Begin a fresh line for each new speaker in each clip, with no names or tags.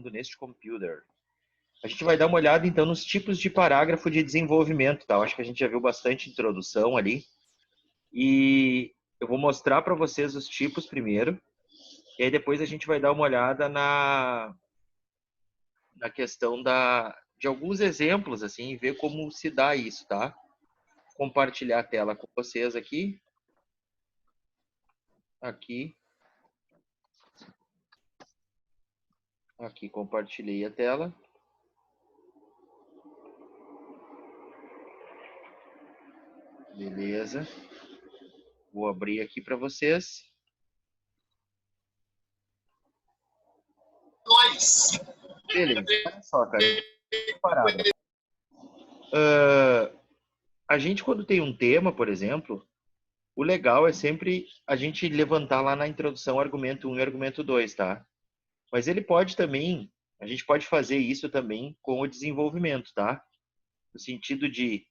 falando neste computer. A gente vai dar uma olhada, então, nos tipos de parágrafo de desenvolvimento, tá? Eu acho que a gente já viu bastante introdução ali. E eu vou mostrar para vocês os tipos primeiro. E aí depois a gente vai dar uma olhada na questão de alguns exemplos, assim, e ver como se dá isso, tá? Compartilhar a tela com vocês aqui. Aqui. Aqui, compartilhei a tela. Beleza. Vou abrir aqui para vocês. Beleza. Olha só, cara. Parágrafo. A gente, quando tem um tema, por exemplo, o legal é sempre a gente levantar lá na introdução argumento 1 e argumento 2, tá? Mas ele pode também, a gente pode fazer isso também com o desenvolvimento, tá? No sentido de,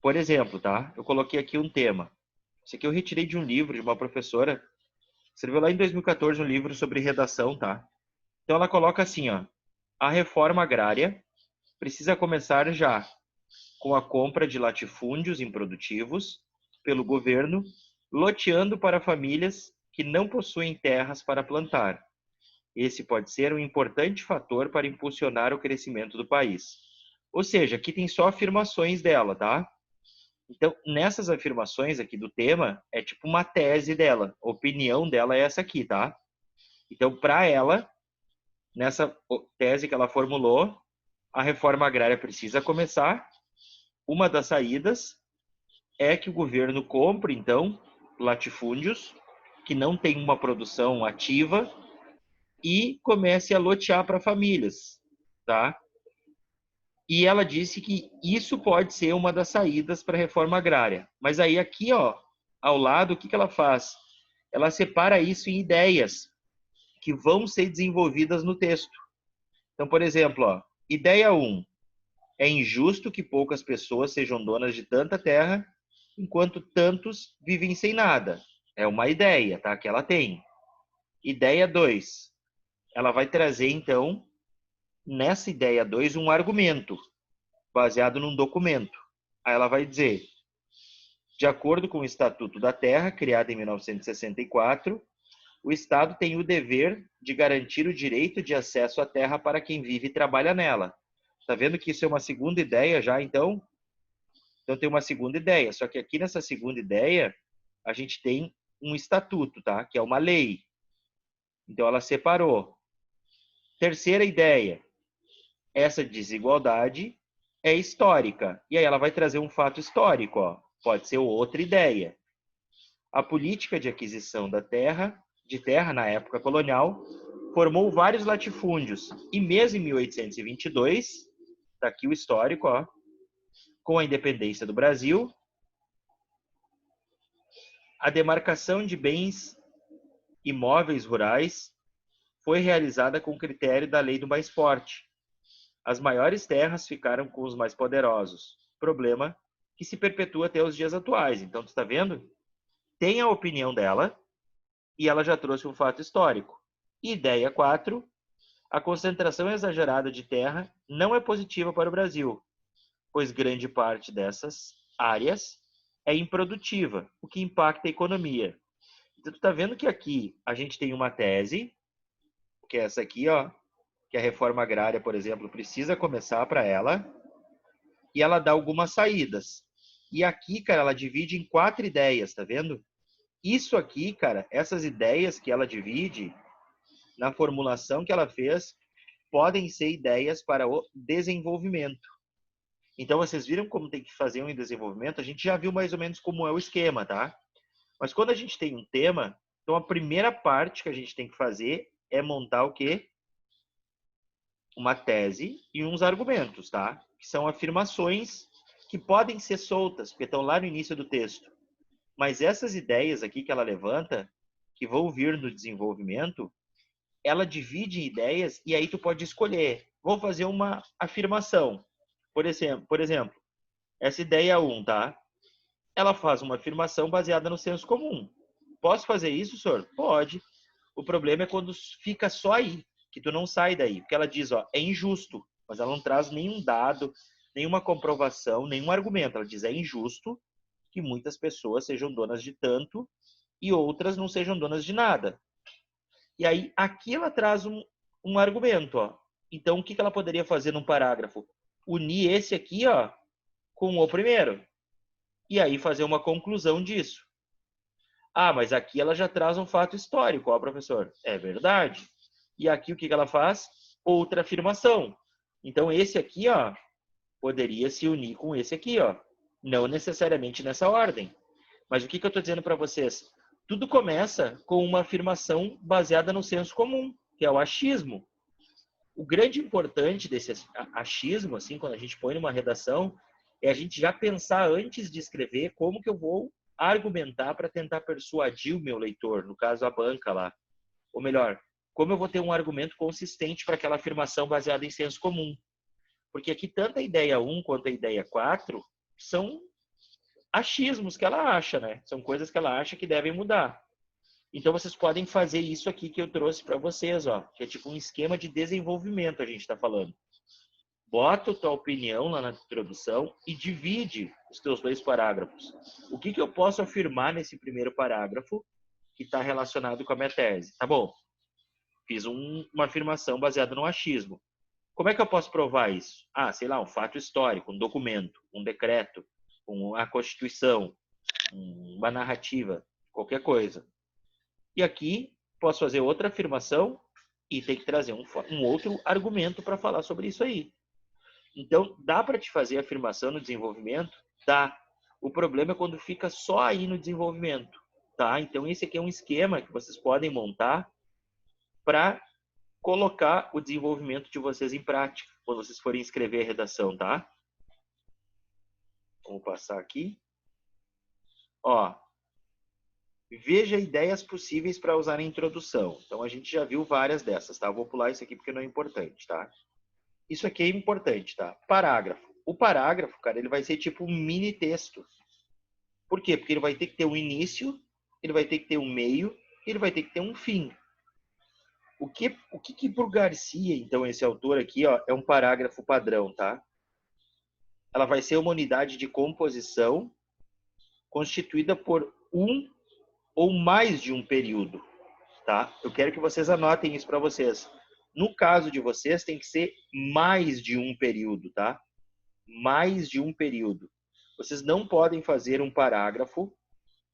por exemplo, tá? Eu coloquei aqui um tema. Isso aqui eu retirei de um livro de uma professora, escreveu lá em 2014 um livro sobre redação, tá? Então ela coloca assim, ó: a reforma agrária precisa começar já, com a compra de latifúndios improdutivos pelo governo, loteando para famílias que não possuem terras para plantar. Esse pode ser um importante fator para impulsionar o crescimento do país. Ou seja, aqui tem só afirmações dela, tá? Então, nessas afirmações aqui do tema, é tipo uma tese dela. A opinião dela é essa aqui, tá? Então, para ela, nessa tese que ela formulou, a reforma agrária precisa começar. Uma das saídas é que o governo compre, então, latifúndios que não têm uma produção ativa e comece a lotear para famílias, tá? E ela disse que isso pode ser uma das saídas para a reforma agrária. Mas aí aqui, ó, ao lado, o que ela faz? Ela separa isso em ideias que vão ser desenvolvidas no texto. Então, por exemplo, ó, ideia 1. É injusto que poucas pessoas sejam donas de tanta terra, enquanto tantos vivem sem nada. É uma ideia, tá? Que ela tem. Ideia 2. Ela vai trazer, então, nessa ideia 2, um argumento baseado num documento. Aí ela vai dizer: de acordo com o Estatuto da Terra, criado em 1964, o Estado tem o dever de garantir o direito de acesso à terra para quem vive e trabalha nela. Tá vendo que isso é uma segunda ideia já, então? Então tem uma segunda ideia, só que aqui nessa segunda ideia, a gente tem um estatuto, tá? Que é uma lei. Então ela separou. Terceira ideia, essa desigualdade é histórica. E aí ela vai trazer um fato histórico, ó. Pode ser outra ideia. A política de aquisição de terra na época colonial, formou vários latifúndios. E mesmo em 1822, está aqui o histórico, ó, com a independência do Brasil, a demarcação de bens imóveis rurais foi realizada com o critério da lei do mais forte. As maiores terras ficaram com os mais poderosos. Problema que se perpetua até os dias atuais. Então, tu está vendo? Tem a opinião dela e ela já trouxe um fato histórico. Ideia 4. A concentração exagerada de terra não é positiva para o Brasil, pois grande parte dessas áreas é improdutiva, o que impacta a economia. Então, tu está vendo que aqui a gente tem uma tese, que é essa aqui, ó, que a reforma agrária, por exemplo, precisa começar para ela, e ela dá algumas saídas. E aqui, cara, ela divide em 4 ideias, tá vendo? Isso aqui, cara, essas ideias que ela divide, na formulação que ela fez, podem ser ideias para o desenvolvimento. Então, vocês viram como tem que fazer um desenvolvimento? A gente já viu mais ou menos como é o esquema, tá? Mas quando a gente tem um tema, então a primeira parte que a gente tem que fazer é montar o quê? Uma tese e uns argumentos, tá? Que são afirmações que podem ser soltas, porque estão lá no início do texto. Mas essas ideias aqui que ela levanta, que vão vir no desenvolvimento, ela divide em ideias e aí tu pode escolher. Vou fazer uma afirmação. Por exemplo, essa ideia 1, tá? Ela faz uma afirmação baseada no senso comum. Posso fazer isso, senhor? Pode. O problema é quando fica só aí, que tu não sai daí. Porque ela diz, ó, é injusto, mas ela não traz nenhum dado, nenhuma comprovação, nenhum argumento. Ela diz, é injusto que muitas pessoas sejam donas de tanto e outras não sejam donas de nada. E aí, aqui ela traz um argumento, ó. Então, o que ela poderia fazer num parágrafo? Unir esse aqui, ó, com o primeiro. E aí fazer uma conclusão disso. Ah, mas aqui ela já traz um fato histórico, ó, professor. É verdade. E aqui o que ela faz? Outra afirmação. Então, esse aqui, ó, poderia se unir com esse aqui, ó. Não necessariamente nessa ordem. Mas o que eu estou dizendo para vocês? Tudo começa com uma afirmação baseada no senso comum, que é o achismo. O grande importante desse achismo, assim, quando a gente põe numa redação, é a gente já pensar antes de escrever como que eu vou argumentar para tentar persuadir o meu leitor, no caso a banca lá. Ou melhor, como eu vou ter um argumento consistente para aquela afirmação baseada em senso comum. Porque aqui tanto a ideia 1 quanto a ideia 4 são achismos que ela acha, né? São coisas que ela acha que devem mudar. Então, vocês podem fazer isso aqui que eu trouxe para vocês, ó, que é tipo um esquema de desenvolvimento, a gente está falando. Bota a tua opinião lá na introdução e divide os teus 2 parágrafos. O que eu posso afirmar nesse primeiro parágrafo que está relacionado com a minha tese? Tá bom, fiz uma afirmação baseada no achismo. Como é que eu posso provar isso? Ah, sei lá, um fato histórico, um documento, um decreto, uma constituição, uma narrativa, qualquer coisa. E aqui posso fazer outra afirmação e tem que trazer um outro argumento para falar sobre isso aí. Então, dá para te fazer afirmação no desenvolvimento? Dá. O problema é quando fica só aí no desenvolvimento, tá? Então, esse aqui é um esquema que vocês podem montar para colocar o desenvolvimento de vocês em prática, quando vocês forem escrever a redação, tá? Vamos passar aqui. Ó, veja ideias possíveis para usar na introdução. Então, a gente já viu várias dessas, tá? Eu vou pular isso aqui porque não é importante, tá? Isso aqui é importante, tá? Parágrafo. O parágrafo, cara, ele vai ser tipo um mini texto. Por quê? Porque ele vai ter que ter um início, ele vai ter que ter um meio, ele vai ter que ter um fim. O que pro Garcia, então, esse autor aqui, ó, é um parágrafo padrão, tá? Ela vai ser uma unidade de composição constituída por um ou mais de um período, tá? Eu quero que vocês anotem isso para vocês. No caso de vocês, tem que ser mais de um período, tá? Mais de um período. Vocês não podem fazer um parágrafo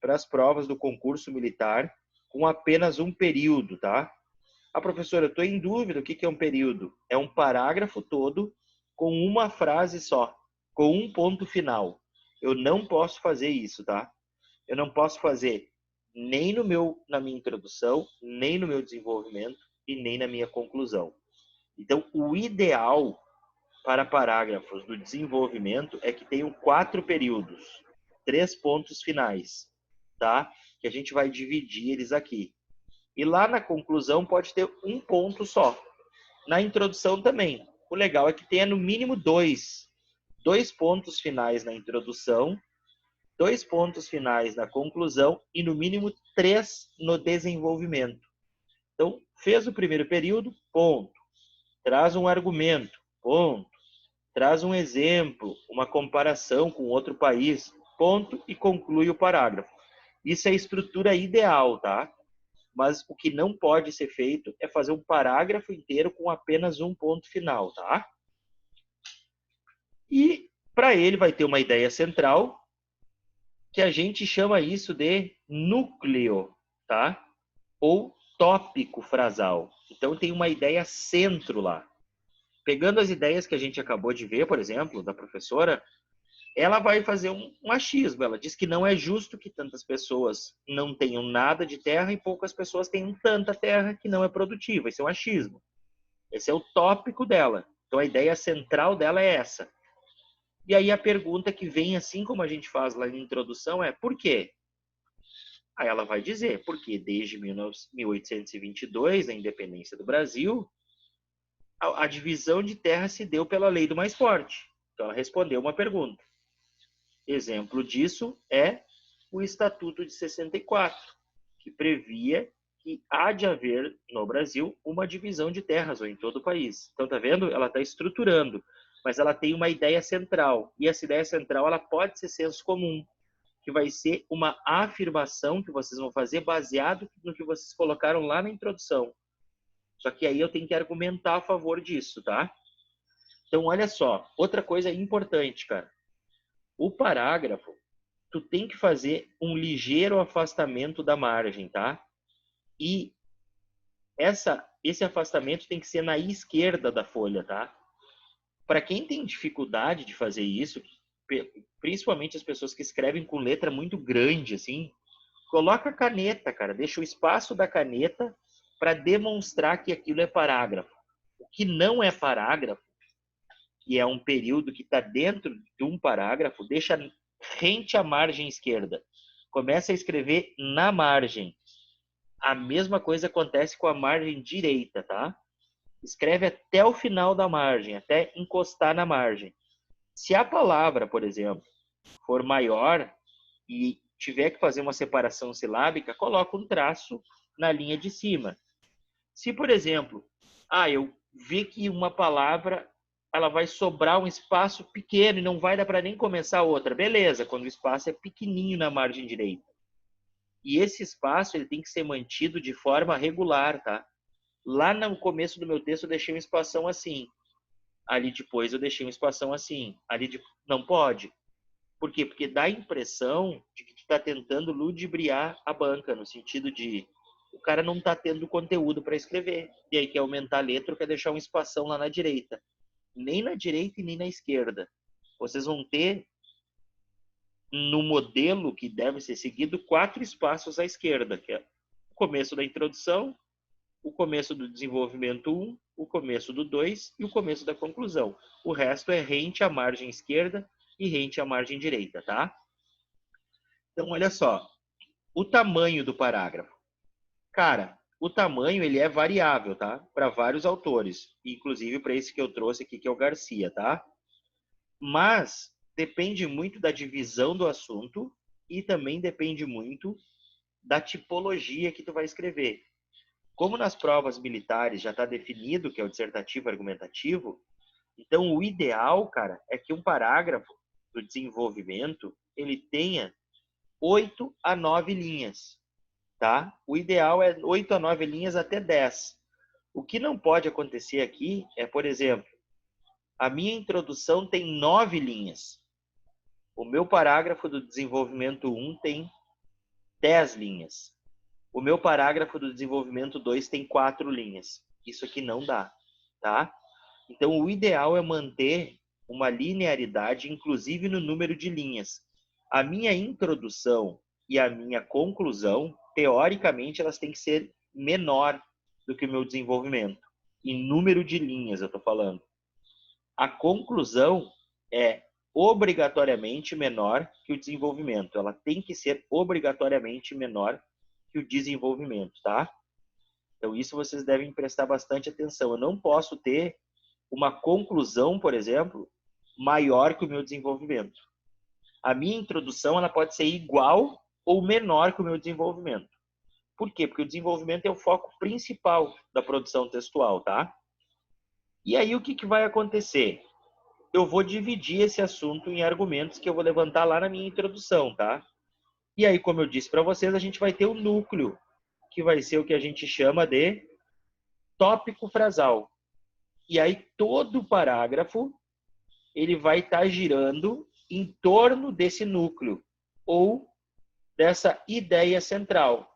para as provas do concurso militar com apenas um período, tá? Ah, professora, eu estou em dúvida o que é um período. É um parágrafo todo com uma frase só, com um ponto final. Eu não posso fazer isso, tá? Eu não posso fazer nem na minha introdução, nem no meu desenvolvimento e nem na minha conclusão. Então, o ideal para parágrafos do desenvolvimento é que tenham 4 períodos, 3 pontos finais, tá? Que a gente vai dividir eles aqui. E lá na conclusão pode ter um ponto só. Na introdução também. O legal é que tenha no mínimo 2 pontos finais na introdução, 2 pontos finais na conclusão e no mínimo 3 no desenvolvimento. Então, fez o primeiro período, ponto. Traz um argumento, ponto. Traz um exemplo, uma comparação com outro país, ponto, e conclui o parágrafo. Isso é a estrutura ideal, tá? Mas o que não pode ser feito é fazer um parágrafo inteiro com apenas um ponto final, tá? E para ele vai ter uma ideia central, que a gente chama isso de núcleo, tá? Ou tópico frasal. Então tem uma ideia centro lá. Pegando as ideias que a gente acabou de ver, por exemplo, da professora, ela vai fazer um achismo. Ela diz que não é justo que tantas pessoas não tenham nada de terra e poucas pessoas tenham tanta terra que não é produtiva. Esse é um achismo. Esse é o tópico dela. Então a ideia central dela é essa. E aí a pergunta que vem, assim como a gente faz lá na introdução, é por quê? Aí ela vai dizer, porque desde 1822, a independência do Brasil, a divisão de terra se deu pela lei do mais forte. Então ela respondeu uma pergunta. Exemplo disso é o Estatuto de 64, que previa que há de haver no Brasil uma divisão de terras ou em todo o país. Então, tá vendo? Ela está estruturando, mas ela tem uma ideia central. E essa ideia central ela pode ser senso comum, que vai ser uma afirmação que vocês vão fazer baseado no que vocês colocaram lá na introdução. Só que aí eu tenho que argumentar a favor disso, tá? Então, olha só, outra coisa importante, cara. O parágrafo, tu tem que fazer um ligeiro afastamento da margem, tá? E esse afastamento tem que ser na esquerda da folha, tá? Para quem tem dificuldade de fazer isso, principalmente as pessoas que escrevem com letra muito grande, assim, coloca a caneta, cara, deixa o espaço da caneta para demonstrar que aquilo é parágrafo. O que não é parágrafo, que é um período que está dentro de um parágrafo, deixa rente à margem esquerda. Começa a escrever na margem. A mesma coisa acontece com a margem direita, tá? Escreve até o final da margem, até encostar na margem. Se a palavra, por exemplo, for maior e tiver que fazer uma separação silábica, coloca um traço na linha de cima. Se, por exemplo, eu vi que uma palavra ela vai sobrar um espaço pequeno e não vai dar para nem começar outra. Beleza, quando o espaço é pequenininho na margem direita. E esse espaço ele tem que ser mantido de forma regular, tá? Lá no começo do meu texto eu deixei um espação assim. Ali depois eu deixei um espação assim. Não pode. Por quê? Porque dá a impressão de que tu está tentando ludibriar a banca, no sentido de o cara não está tendo conteúdo para escrever. E aí quer aumentar a letra ou quer deixar um espação lá na direita. Nem na direita e nem na esquerda. Vocês vão ter, no modelo que deve ser seguido, 4 espaços à esquerda, que é o começo da introdução, o começo do desenvolvimento 1, o começo do 2 e o começo da conclusão. O resto é rente à margem esquerda e rente à margem direita, tá? Então, olha só, o tamanho do parágrafo. Cara, o tamanho ele é variável, tá? Para vários autores, inclusive para esse que eu trouxe aqui, que é o Garcia, tá? Mas depende muito da divisão do assunto e também depende muito da tipologia que tu vai escrever. Como nas provas militares já está definido que é o dissertativo argumentativo, então o ideal, cara, é que um parágrafo do desenvolvimento ele tenha 8 a 9 linhas, tá? O ideal é 8 a 9 linhas até 10. O que não pode acontecer aqui é, por exemplo, a minha introdução tem 9 linhas. O meu parágrafo do desenvolvimento 1 tem 10 linhas. O meu parágrafo do desenvolvimento 2 tem 4 linhas. Isso aqui não dá, tá? Então, o ideal é manter uma linearidade, inclusive no número de linhas. A minha introdução e a minha conclusão, teoricamente, elas têm que ser menor do que o meu desenvolvimento. Em número de linhas, eu estou falando. A conclusão é obrigatoriamente menor que o desenvolvimento. Ela tem que ser obrigatoriamente menor que o desenvolvimento, tá? Então, isso vocês devem prestar bastante atenção. Eu não posso ter uma conclusão, por exemplo, maior que o meu desenvolvimento. A minha introdução ela pode ser igual ou menor que o meu desenvolvimento. Por quê? Porque o desenvolvimento é o foco principal da produção textual, tá? E aí, o que vai acontecer? Eu vou dividir esse assunto em argumentos que eu vou levantar lá na minha introdução, tá? E aí, como eu disse para vocês, a gente vai ter o núcleo, que vai ser o que a gente chama de tópico frasal. E aí, todo o parágrafo, ele vai estar girando em torno desse núcleo, ou dessa ideia central.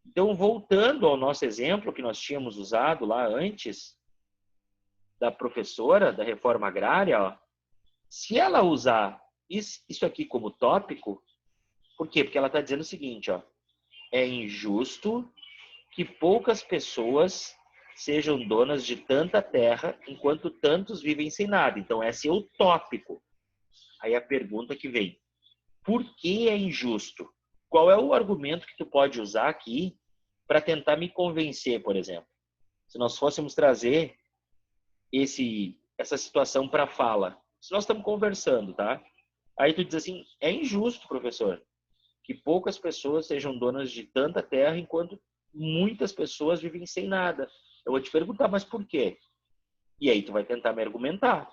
Então, voltando ao nosso exemplo que nós tínhamos usado lá antes, da professora da reforma agrária, ó, se ela usar isso aqui como tópico, por quê? Porque ela está dizendo o seguinte, ó, é injusto que poucas pessoas sejam donas de tanta terra enquanto tantos vivem sem nada. Então, esse é o tópico. Aí a pergunta que vem, por que é injusto? Qual é o argumento que tu pode usar aqui para tentar me convencer, por exemplo? Se nós fôssemos trazer essa situação para fala, se nós estamos conversando, tá? Aí tu diz assim, é injusto, professor, que poucas pessoas sejam donas de tanta terra enquanto muitas pessoas vivem sem nada. Eu vou te perguntar, mas por quê? E aí tu vai tentar me argumentar.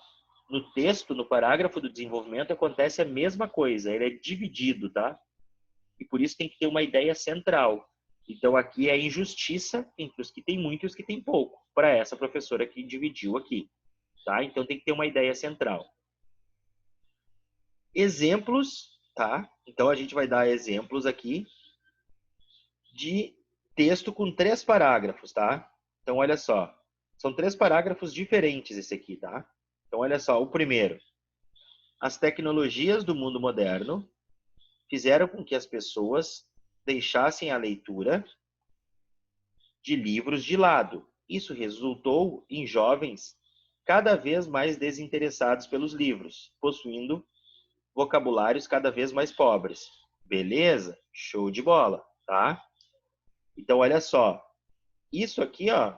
No texto, no parágrafo do desenvolvimento, acontece a mesma coisa. Ele é dividido, tá? E por isso tem que ter uma ideia central. Então, aqui é a injustiça entre os que têm muito e os que têm pouco, para essa professora que dividiu aqui. Tá? Então, tem que ter uma ideia central. Exemplos, tá? Então, a gente vai dar exemplos aqui de texto com 3 parágrafos, tá? Então, olha só. São 3 parágrafos diferentes esse aqui, tá? Então, olha só. O primeiro. As tecnologias do mundo moderno fizeram com que as pessoas deixassem a leitura de livros de lado. Isso resultou em jovens cada vez mais desinteressados pelos livros, possuindo vocabulários cada vez mais pobres. Beleza? Show de bola, tá? Então, olha só. Isso aqui, ó,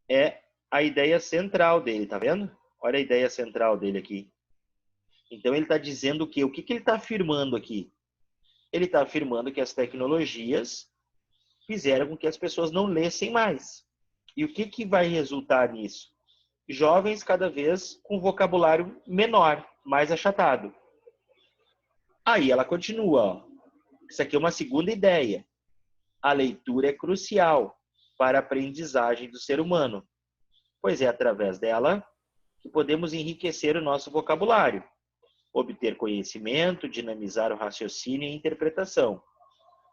é a ideia central dele, tá vendo? Olha a ideia central dele aqui. Então, ele está dizendo o quê? O que ele está afirmando aqui? Ele está afirmando que as tecnologias fizeram com que as pessoas não lessem mais. E o que vai resultar nisso? Jovens cada vez com vocabulário menor, mais achatado. Aí ela continua. Ó. Isso aqui é uma segunda ideia. A leitura é crucial para a aprendizagem do ser humano, pois é através dela que podemos enriquecer o nosso vocabulário, obter conhecimento, dinamizar o raciocínio e a interpretação.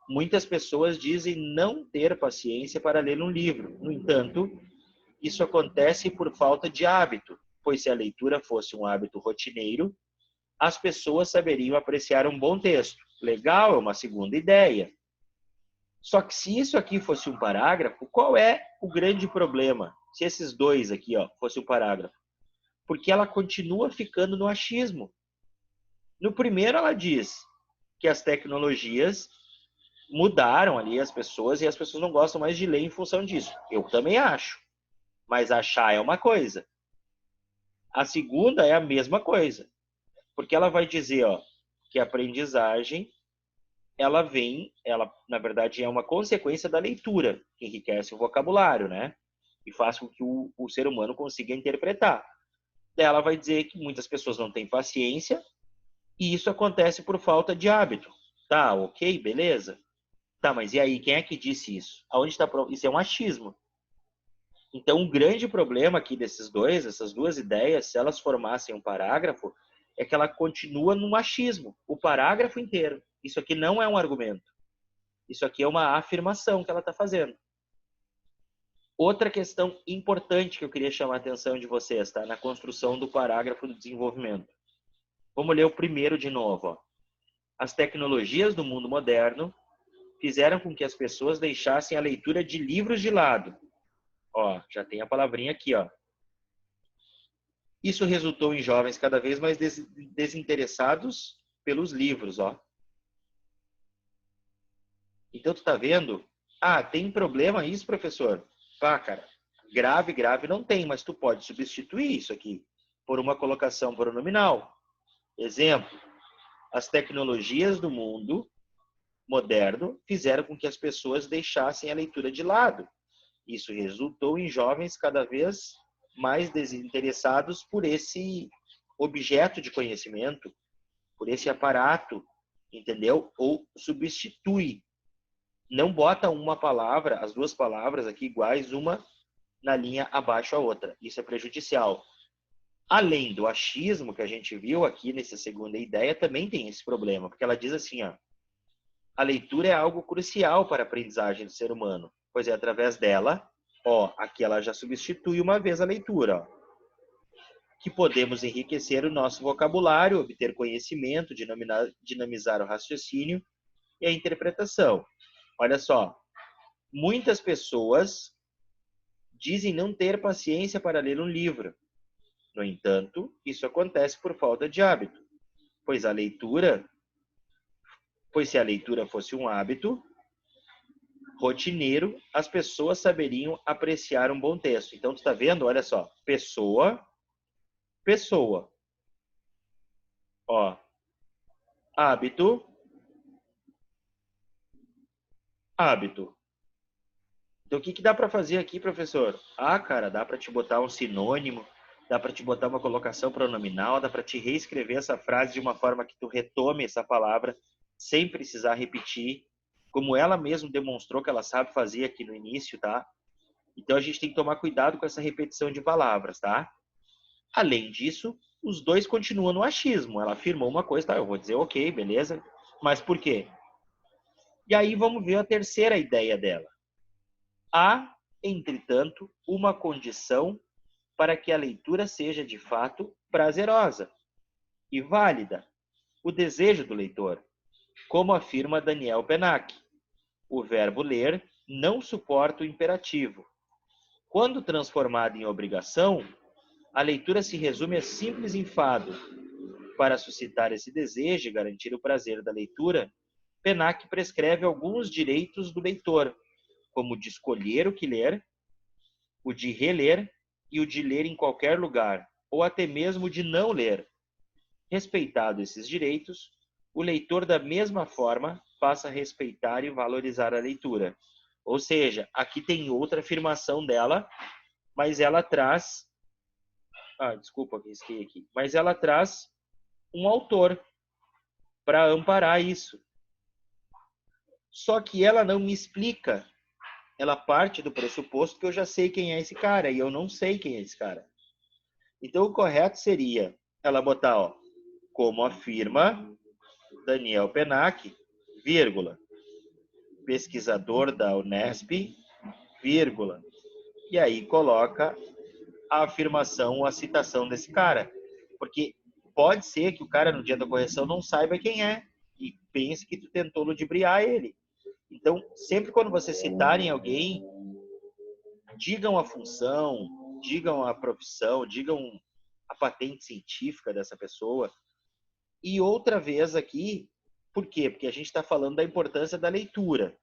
Muitas pessoas dizem não ter paciência para ler um livro. No entanto, isso acontece por falta de hábito, pois se a leitura fosse um hábito rotineiro, as pessoas saberiam apreciar um bom texto. Legal, é uma segunda ideia. Só que se isso aqui fosse um parágrafo, qual é o grande problema? Se esses dois aqui, ó, fosse um parágrafo. Porque ela continua ficando no achismo. No primeiro ela diz que as tecnologias mudaram ali as pessoas e as pessoas não gostam mais de ler em função disso. Eu também acho. Mas achar é uma coisa. A segunda é a mesma coisa. Porque ela vai dizer, ó, que a aprendizagem, ela na verdade é uma consequência da leitura, que enriquece o vocabulário, né? E faz com que o ser humano consiga interpretar. Daí ela vai dizer que muitas pessoas não têm paciência e isso acontece por falta de hábito. Tá, ok, beleza. Tá, mas e aí, quem é que disse isso? Aonde está? Isso é um achismo. Então, o grande problema aqui essas duas ideias, se elas formassem um parágrafo, é que ela continua no machismo, o parágrafo inteiro. Isso aqui não é um argumento. Isso aqui é uma afirmação que ela está fazendo. Outra questão importante que eu queria chamar a atenção de vocês, tá? Na construção do parágrafo do desenvolvimento. Vamos ler o primeiro de novo. Ó. As tecnologias do mundo moderno fizeram com que as pessoas deixassem a leitura de livros de lado. Ó, já tem a palavrinha aqui, ó. Isso resultou em jovens cada vez mais desinteressados pelos livros, ó. Então tu tá vendo? Ah, tem problema isso, professor? Ah, cara, grave não tem, mas tu pode substituir isso aqui por uma colocação pronominal. Exemplo, as tecnologias do mundo moderno fizeram com que as pessoas deixassem a leitura de lado. Isso resultou em jovens cada vez mais desinteressados por esse objeto de conhecimento, por esse aparato, entendeu? Ou substitui. Não bota uma palavra, as duas palavras aqui iguais, uma na linha abaixo a outra. Isso é prejudicial. Além do achismo que a gente viu aqui nessa segunda ideia, também tem esse problema, porque ela diz assim, ó, a leitura é algo crucial para a aprendizagem do ser humano, pois é através dela, ó, aqui ela já substitui uma vez a leitura, ó, que podemos enriquecer o nosso vocabulário, obter conhecimento, dinamizar o raciocínio e a interpretação. Olha só, muitas pessoas dizem não ter paciência para ler um livro. No entanto, isso acontece por falta de hábito, pois se a leitura fosse um hábito rotineiro, as pessoas saberiam apreciar um bom texto. Então, tu está vendo? Olha só, pessoa, pessoa. Ó, hábito, hábito. Então, o que dá para fazer aqui, professor? Ah, cara, dá para te botar um sinônimo, dá para te botar uma colocação pronominal, dá para te reescrever essa frase de uma forma que tu retome essa palavra sem precisar repetir, como ela mesma demonstrou que ela sabe fazer aqui no início, tá? Então, a gente tem que tomar cuidado com essa repetição de palavras, tá? Além disso, os dois continuam no achismo. Ela afirmou uma coisa, tá? Eu vou dizer ok, beleza. Mas por quê? E aí vamos ver a terceira ideia dela. Há, entretanto, uma condição para que a leitura seja de fato prazerosa e válida, o desejo do leitor, como afirma Daniel Pennac. O verbo ler não suporta o imperativo. Quando transformado em obrigação, a leitura se resume a simples enfado. Para suscitar esse desejo e garantir o prazer da leitura, Pennac prescreve alguns direitos do leitor, como o de escolher o que ler, o de reler e o de ler em qualquer lugar, ou até mesmo de não ler. Respeitado esses direitos, o leitor, da mesma forma, passa a respeitar e valorizar a leitura. Ou seja, aqui tem outra afirmação dela, mas ela traz. Desculpa, risquei aqui. Mas ela traz um autor para amparar isso. Só que ela não me explica. Ela parte do pressuposto que eu já sei quem é esse cara, e eu não sei quem é esse cara. Então, o correto seria ela botar, ó, como afirma Daniel Pennac, vírgula, pesquisador da Unesp, vírgula, e aí coloca a afirmação ou a citação desse cara. Porque pode ser que o cara, no dia da correção, não saiba quem é e pense que tu tentou ludibriar ele. Então, sempre quando você citarem alguém, digam a função, digam a profissão, digam a patente científica dessa pessoa. E outra vez aqui, por quê? Porque a gente está falando da importância da leitura.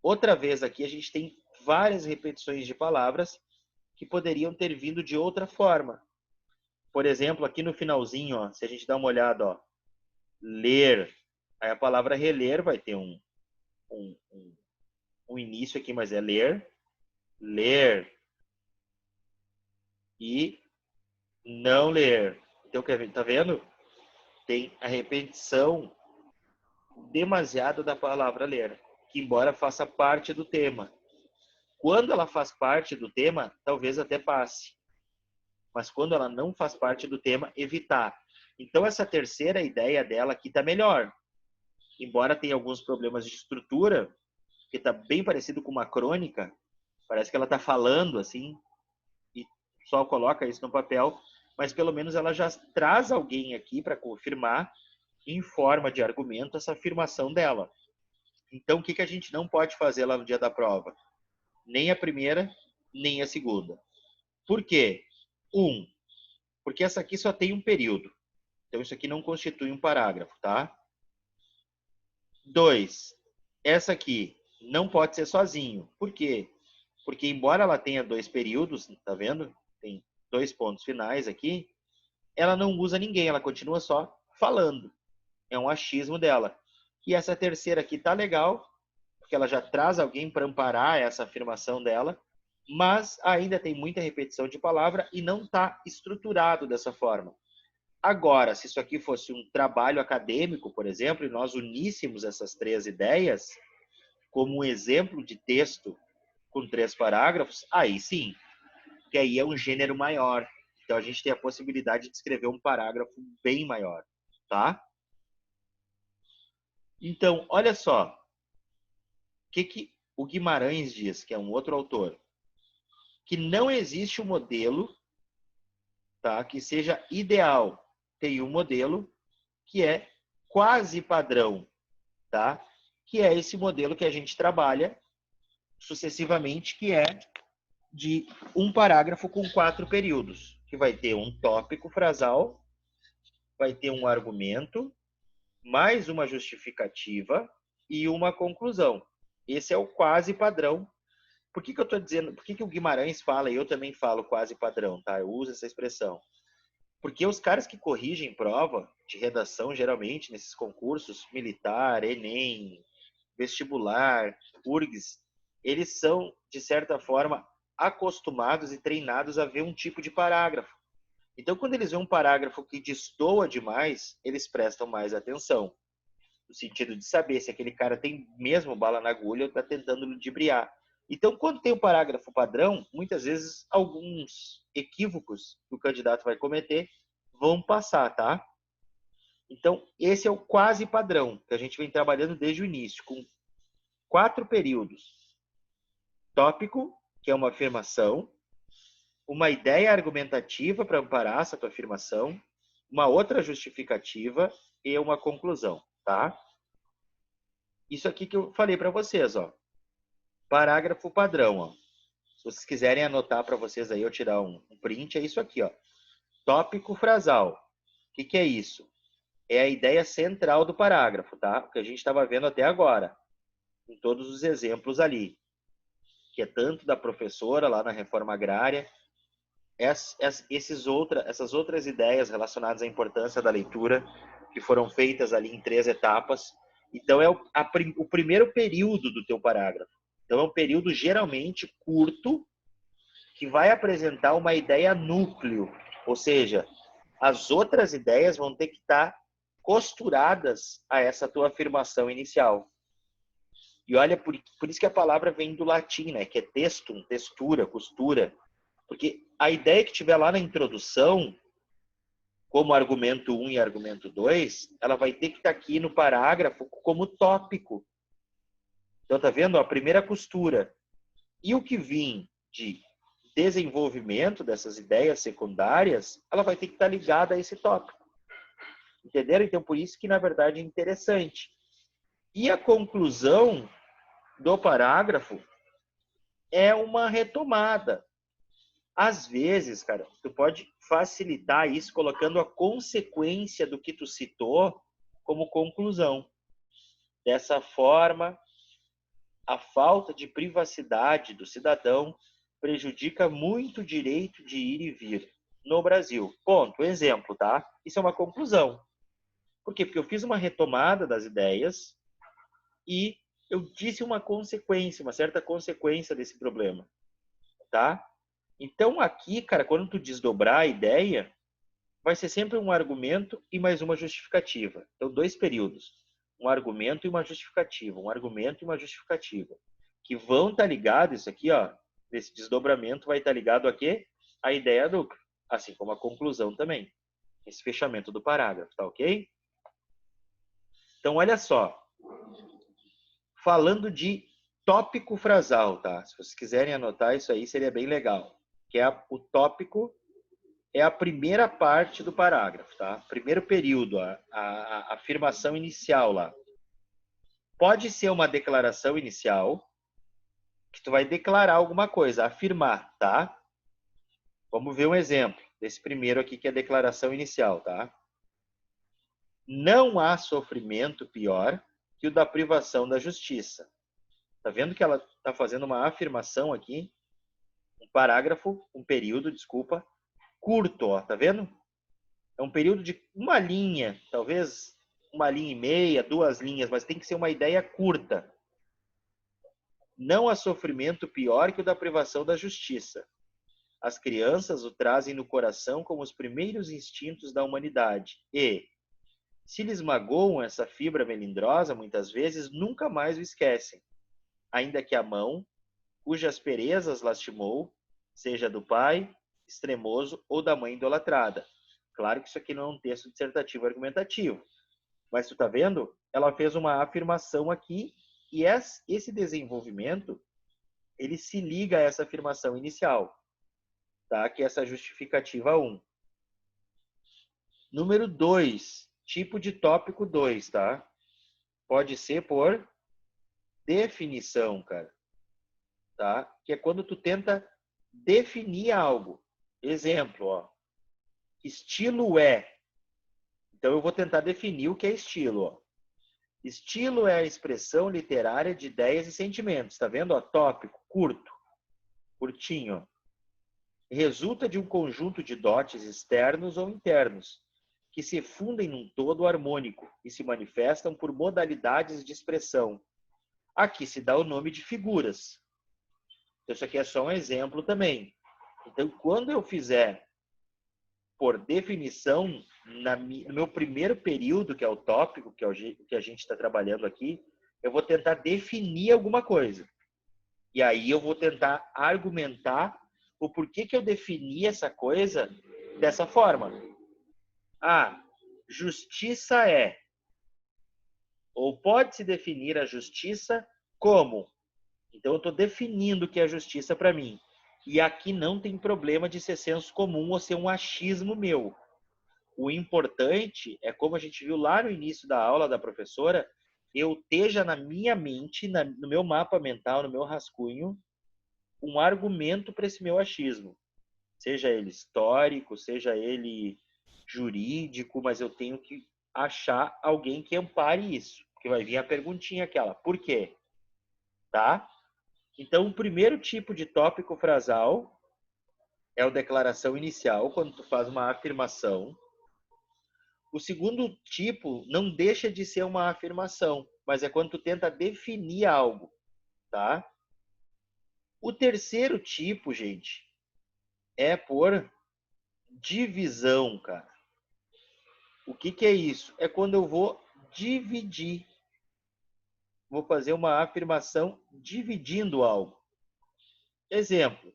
Outra vez aqui, a gente tem várias repetições de palavras que poderiam ter vindo de outra forma. Por exemplo, aqui no finalzinho, ó, se a gente dá uma olhada, ó, ler, aí a palavra reler vai ter um início aqui, mas é ler, ler e não ler. Então, tá vendo? Tem a repetição demasiada da palavra ler, que embora faça parte do tema. Quando ela faz parte do tema, talvez até passe. Mas quando ela não faz parte do tema, evitar. Então, essa terceira ideia dela aqui está melhor. Embora tenha alguns problemas de estrutura, que está bem parecido com uma crônica, parece que ela está falando assim, e só coloca isso no papel, mas pelo menos ela já traz alguém aqui para confirmar, em forma de argumento, essa afirmação dela. Então, o que a gente não pode fazer lá no dia da prova? Nem a primeira, nem a segunda. Por quê? Porque essa aqui só tem um período. Então, isso aqui não constitui um parágrafo, tá? 2, essa aqui não pode ser sozinho. Por quê? Porque embora ela tenha 2 períodos, tá vendo? Tem 2 pontos finais aqui, ela não usa ninguém, ela continua só falando. É um achismo dela. E essa terceira aqui tá legal, porque ela já traz alguém para amparar essa afirmação dela, mas ainda tem muita repetição de palavra e não está estruturado dessa forma. Agora, se isso aqui fosse um trabalho acadêmico, por exemplo, e nós uníssemos essas 3 ideias como um exemplo de texto com 3 parágrafos, aí sim, que aí é um gênero maior. Então, a gente tem a possibilidade de escrever um parágrafo bem maior, tá? Então, olha só, o que o Guimarães diz, que é um outro autor, que não existe um modelo, tá, que seja ideal. Tem um modelo que é quase padrão, tá? Que é esse modelo que a gente trabalha sucessivamente, que é de um parágrafo com 4 períodos, que vai ter um tópico frasal, vai ter um argumento, mais uma justificativa e uma conclusão. Esse é o quase padrão. Por que eu estou dizendo, por que o Guimarães fala e eu também falo quase padrão, tá? Eu uso essa expressão. Porque os caras que corrigem prova de redação, geralmente, nesses concursos, militar, Enem, vestibular, URGS, eles são, de certa forma, acostumados e treinados a ver um tipo de parágrafo. Então, quando eles veem um parágrafo que destoa demais, eles prestam mais atenção, no sentido de saber se aquele cara tem mesmo bala na agulha ou está tentando ludibriar. Então, quando tem um parágrafo padrão, muitas vezes alguns equívocos que o candidato vai cometer vão passar, tá? Então, esse é o quase padrão que a gente vem trabalhando desde o início, com 4 períodos. Tópico, que é uma afirmação, uma ideia argumentativa para amparar essa tua afirmação, uma outra justificativa e uma conclusão, tá? Isso aqui que eu falei para vocês, ó. Parágrafo padrão, ó. Se vocês quiserem anotar para vocês aí, eu tirar um print, é isso aqui, ó. Tópico frasal. O que é isso? É a ideia central do parágrafo, tá? O que a gente estava vendo até agora, em todos os exemplos ali, que é tanto da professora lá na reforma agrária, essas outras ideias relacionadas à importância da leitura, que foram feitas ali em 3 etapas. Então, é o primeiro período do teu parágrafo. Então, é um período geralmente curto, que vai apresentar uma ideia núcleo, ou seja, as outras ideias vão ter que estar costuradas a essa tua afirmação inicial. E olha, por isso que a palavra vem do latim, né? Que é textum, textura, costura. Porque a ideia que tiver lá na introdução, como argumento 1 e argumento 2, ela vai ter que estar aqui no parágrafo como tópico. Então, tá vendo? A primeira costura. E o que vem de desenvolvimento dessas ideias secundárias, ela vai ter que estar ligada a esse tópico. Entenderam? Então, por isso que, na verdade, é interessante. E a conclusão do parágrafo é uma retomada. Às vezes, cara, tu pode facilitar isso colocando a consequência do que tu citou como conclusão. Dessa forma, a falta de privacidade do cidadão prejudica muito o direito de ir e vir no Brasil. Ponto. Exemplo, tá? Isso é uma conclusão. Por quê? Porque eu fiz uma retomada das ideias e eu disse uma consequência, uma certa consequência desse problema, tá? Então, aqui, cara, quando tu desdobrar a ideia, vai ser sempre um argumento e mais uma justificativa. Então, 2 períodos. Um argumento e uma justificativa. Um argumento e uma justificativa. Que vão estar ligados, isso aqui, ó, nesse desdobramento vai estar ligado a quê? A ideia núcleo. Assim como a conclusão também. Esse fechamento do parágrafo, tá ok? Então, olha só. Falando de tópico frasal, tá? Se vocês quiserem anotar isso aí, seria bem legal. Que é o tópico é a primeira parte do parágrafo, tá? Primeiro período, a afirmação inicial lá. Pode ser uma declaração inicial, que tu vai declarar alguma coisa, afirmar, tá? Vamos ver um exemplo desse primeiro aqui, que é a declaração inicial, tá? Não há sofrimento pior que o da privação da justiça. Tá vendo que ela tá fazendo uma afirmação aqui? Um parágrafo, um período, desculpa, curto, ó, tá vendo? É um período de uma linha, talvez uma linha e meia, 2 linhas, mas tem que ser uma ideia curta. Não há sofrimento pior que o da privação da justiça. As crianças o trazem no coração como os primeiros instintos da humanidade e, se lhes magoam essa fibra melindrosa, muitas vezes nunca mais o esquecem, ainda que a mão, cujas asperezas lastimou, seja do pai extremoso ou da mãe idolatrada. Claro que isso aqui não é um texto dissertativo argumentativo, mas tu tá vendo? Ela fez uma afirmação aqui e esse desenvolvimento, ele se liga a essa afirmação inicial, tá? Que é essa justificativa 1. Número 2, tipo de tópico 2, tá? Pode ser por definição, cara, tá? Que é quando tu tenta definir algo. Exemplo, ó. Estilo é. Então eu vou tentar definir o que é estilo, ó. Estilo é a expressão literária de ideias e sentimentos. Tá vendo? Ó, tópico, curto, curtinho. Resulta de um conjunto de dotes externos ou internos, que se fundem num todo harmônico e se manifestam por modalidades de expressão. Aqui se dá o nome de figuras. Então, isso aqui é só um exemplo também. Então, quando eu fizer por definição, no meu primeiro período, que é o tópico, que é o que a gente está trabalhando aqui, eu vou tentar definir alguma coisa. E aí eu vou tentar argumentar o porquê que eu defini essa coisa dessa forma. Ah, justiça é. Ou pode-se definir a justiça como. Então eu estou definindo o que é justiça para mim. E aqui não tem problema de ser senso comum ou ser um achismo meu. O importante é, como a gente viu lá no início da aula da professora, eu esteja na minha mente, no meu mapa mental, no meu rascunho, um argumento para esse meu achismo. Seja ele histórico, seja ele jurídico, mas eu tenho que achar alguém que ampare isso. Porque vai vir a perguntinha aquela, por quê? Tá? Então, o primeiro tipo de tópico frasal é a declaração inicial, quando tu faz uma afirmação. O segundo tipo não deixa de ser uma afirmação, mas é quando tu tenta definir algo, tá? O terceiro tipo, gente, é por divisão, cara. O que que é isso? É quando eu vou dividir. Vou fazer uma afirmação dividindo algo. Exemplo: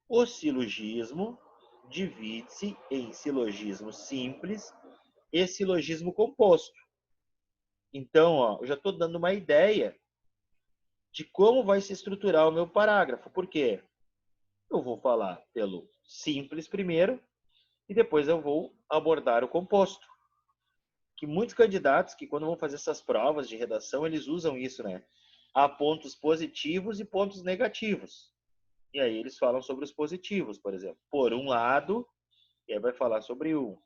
o silogismo divide-se em silogismo simples e silogismo composto. Então, ó, eu já estou dando uma ideia de como vai se estruturar o meu parágrafo. Por quê? Eu vou falar pelo simples primeiro e depois eu vou abordar o composto. Que muitos candidatos que quando vão fazer essas provas de redação, eles usam isso, né? Há pontos positivos e pontos negativos. E aí eles falam sobre os positivos, por exemplo. Por um lado, e aí vai falar sobre um.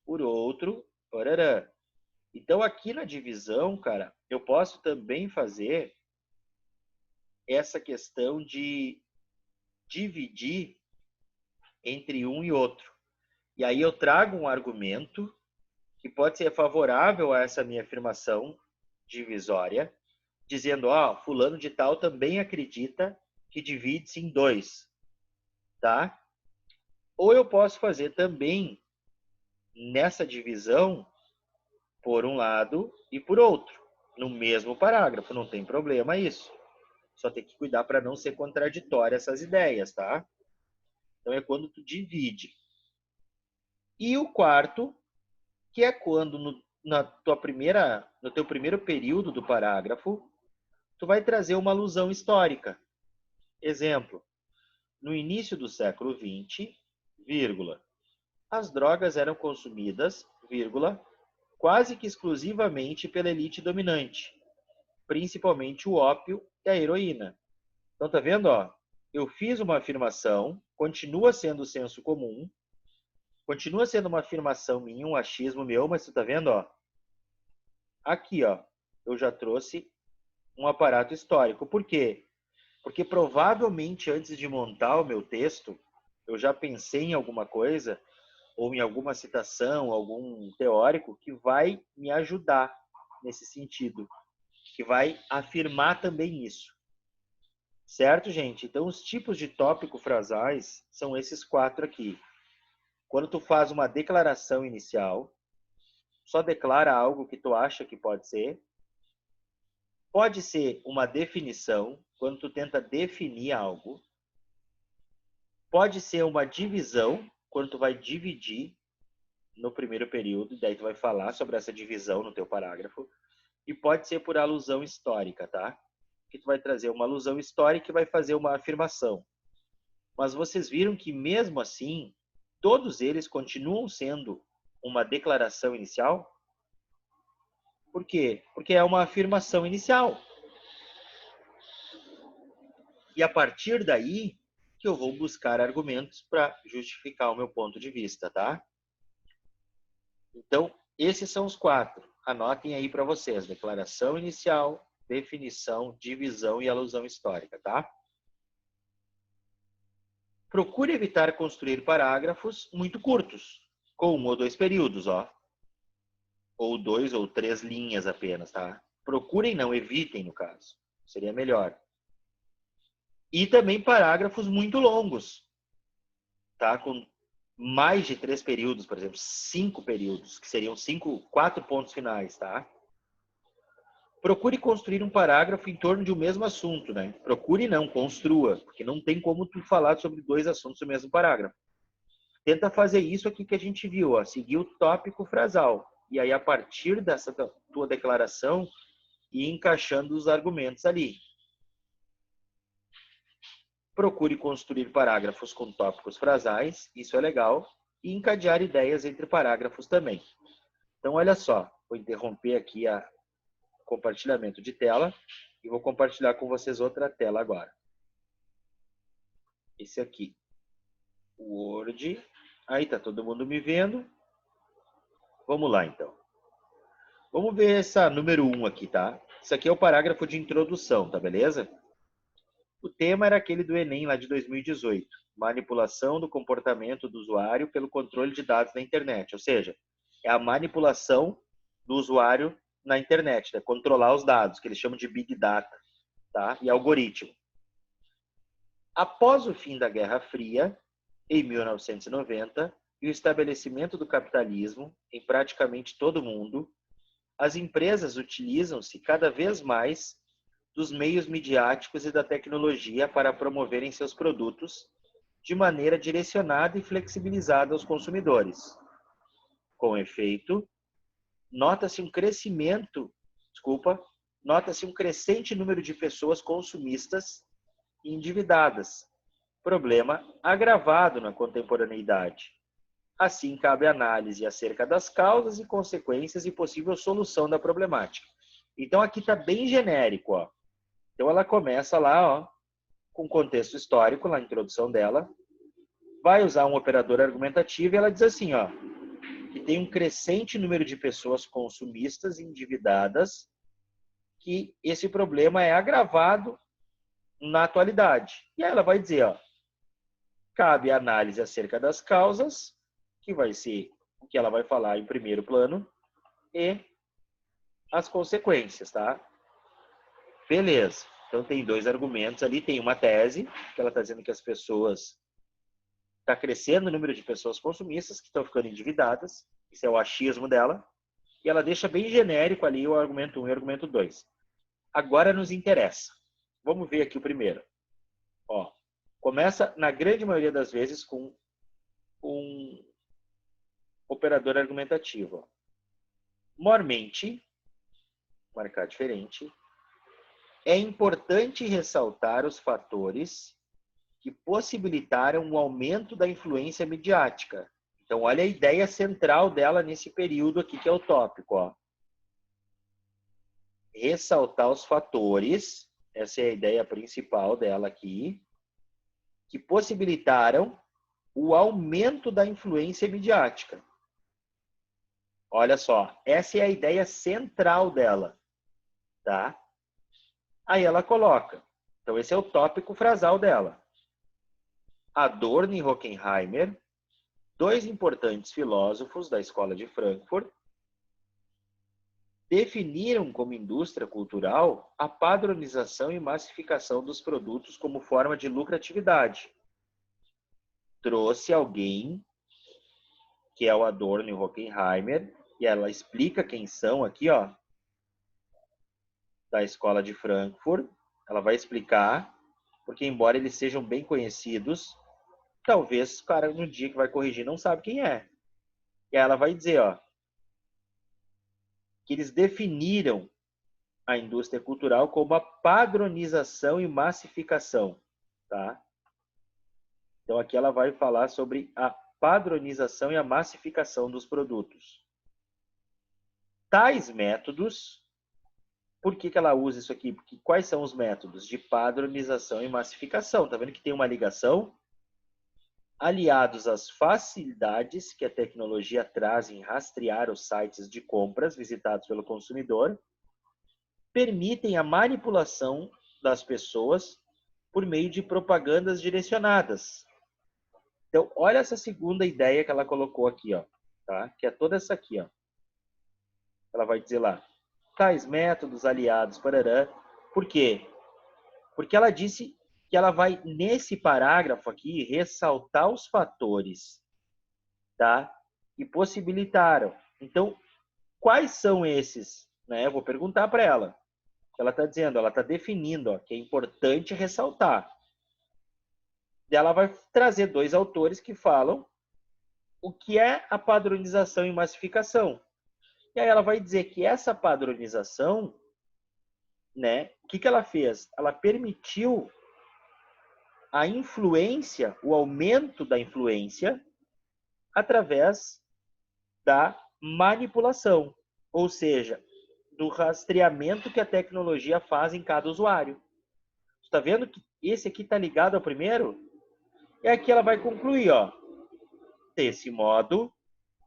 Por outro, orará. Então aqui na divisão, cara, eu posso também fazer essa questão de dividir entre um e outro. E aí eu trago um argumento que pode ser favorável a essa minha afirmação divisória, dizendo, ó, fulano de tal também acredita que divide-se em dois, tá? Ou eu posso fazer também nessa divisão por um lado e por outro, no mesmo parágrafo, não tem problema isso. Só tem que cuidar para não ser contraditória essas ideias, tá? Então é quando tu divide. E o quarto, que é quando no teu primeiro período do parágrafo, tu vai trazer uma alusão histórica. Exemplo: no início do século XX, vírgula, as drogas eram consumidas, vírgula, quase que exclusivamente pela elite dominante, principalmente o ópio e a heroína. Então tá vendo, ó? Eu fiz uma afirmação, continua sendo senso comum, continua sendo uma afirmação minha, um achismo meu, mas tu tá vendo, ó? Aqui, ó, eu já trouxe um aparato histórico. Por quê? Porque provavelmente antes de montar o meu texto, eu já pensei em alguma coisa, ou em alguma citação, algum teórico que vai me ajudar nesse sentido, que vai afirmar também isso. Certo, gente? Então, os tipos de tópico frasais são esses quatro aqui. Quando tu faz uma declaração inicial, só declara algo que tu acha que pode ser. Pode ser uma definição, quando tu tenta definir algo. Pode ser uma divisão, quando tu vai dividir no primeiro período, daí tu vai falar sobre essa divisão no teu parágrafo. E pode ser por alusão histórica, tá? Que tu vai trazer uma alusão histórica e vai fazer uma afirmação. Mas vocês viram que mesmo assim, todos eles continuam sendo uma declaração inicial? Por quê? Porque é uma afirmação inicial. E a partir daí que eu vou buscar argumentos para justificar o meu ponto de vista, tá? Então, esses são os quatro. Anotem aí para vocês: declaração inicial, definição, divisão e alusão histórica, tá? Procure evitar construir parágrafos muito curtos, com um ou dois períodos, ó. Ou dois ou três linhas apenas, tá? Procurem não, evitem no caso. Seria melhor. E também parágrafos muito longos, tá? Com mais de 3 períodos, por exemplo, 5 períodos, que seriam 4 pontos finais, tá? Procure construir um parágrafo em torno de um mesmo assunto, né? Procure não, construa, porque não tem como tu falar sobre 2 assuntos no mesmo parágrafo. Tenta fazer isso aqui que a gente viu, ó, seguir o tópico frasal. E aí, a partir dessa tua declaração, ir encaixando os argumentos ali. Procure construir parágrafos com tópicos frasais, isso é legal, e encadear ideias entre parágrafos também. Então, olha só, vou interromper aqui o compartilhamento de tela e vou compartilhar com vocês outra tela agora. Esse aqui, o Word. Aí tá todo mundo me vendo. Vamos lá, então. Vamos ver essa número 1 aqui, tá? Isso aqui é o parágrafo de introdução, tá beleza? O tema era aquele do Enem lá de 2018, manipulação do comportamento do usuário pelo controle de dados na internet, ou seja, é a manipulação do usuário na internet, né? Controlar os dados, que eles chamam de Big Data, tá? E algoritmo. Após o fim da Guerra Fria, em 1990, e o estabelecimento do capitalismo em praticamente todo o mundo, as empresas utilizam-se cada vez mais dos meios midiáticos e da tecnologia para promoverem seus produtos de maneira direcionada e flexibilizada aos consumidores. Com efeito, nota-se um crescente número de pessoas consumistas e endividadas, problema agravado na contemporaneidade. Assim, cabe análise acerca das causas e consequências e possível solução da problemática. Então, aqui está bem genérico, ó. Então, ela começa lá, ó, com contexto histórico, na introdução dela, vai usar um operador argumentativo e ela diz assim, ó, que tem um crescente número de pessoas consumistas endividadas, que esse problema é agravado na atualidade. E aí ela vai dizer, ó, cabe análise acerca das causas, que vai ser o que ela vai falar em primeiro plano, e as consequências, tá? Beleza. Então, tem 2 argumentos ali. Tem uma tese, que ela está dizendo que as pessoas... Está crescendo o número de pessoas consumistas que estão ficando endividadas. Isso é o achismo dela. E ela deixa bem genérico ali o argumento 1 e o argumento 2. Agora nos interessa. Vamos ver aqui o primeiro. Ó, começa, na grande maioria das vezes, com um operador argumentativo. Mormente, marcar diferente, é importante ressaltar os fatores que possibilitaram o aumento da influência midiática. Então, olha a ideia central dela nesse período aqui, que é o tópico. Ó. Ressaltar os fatores, essa é a ideia principal dela aqui, que possibilitaram o aumento da influência midiática. Olha só, essa é a ideia central dela, tá? Aí ela coloca, então esse é o tópico frasal dela. Adorno e Horkheimer, 2 importantes filósofos da Escola de Frankfurt, definiram como indústria cultural a padronização e massificação dos produtos como forma de lucratividade. Trouxe alguém, que é o Adorno e Horkheimer, e ela explica quem são aqui, ó, da Escola de Frankfurt. Ela vai explicar, porque embora eles sejam bem conhecidos, talvez o cara no dia que vai corrigir não sabe quem é. E aí ela vai dizer, ó, que eles definiram a indústria cultural como a padronização e massificação, tá? Então aqui ela vai falar sobre a padronização e a massificação dos produtos. Tais métodos, por que ela usa isso aqui? Porque quais são os métodos de padronização e massificação? Tá vendo que tem uma ligação? Aliados às facilidades que a tecnologia traz em rastrear os sites de compras visitados pelo consumidor, permitem a manipulação das pessoas por meio de propagandas direcionadas. Então, olha essa segunda ideia que ela colocou aqui, ó, tá? Que é toda essa aqui, ó. Ela vai dizer lá, tais métodos aliados, parará. Por quê? Porque ela disse que ela vai, nesse parágrafo aqui, ressaltar os fatores, tá? Que possibilitaram. Então, quais são esses? Né? Eu vou perguntar para ela. Ela está dizendo, ela está definindo, ó, que é importante ressaltar. Ela vai trazer 2 autores que falam o que é a padronização e massificação. E aí ela vai dizer que essa padronização, né, o que ela fez? Ela permitiu a influência, o aumento da influência através da manipulação, ou seja, do rastreamento que a tecnologia faz em cada usuário. Está vendo que esse aqui está ligado ao primeiro? E aqui ela vai concluir, ó. Desse modo,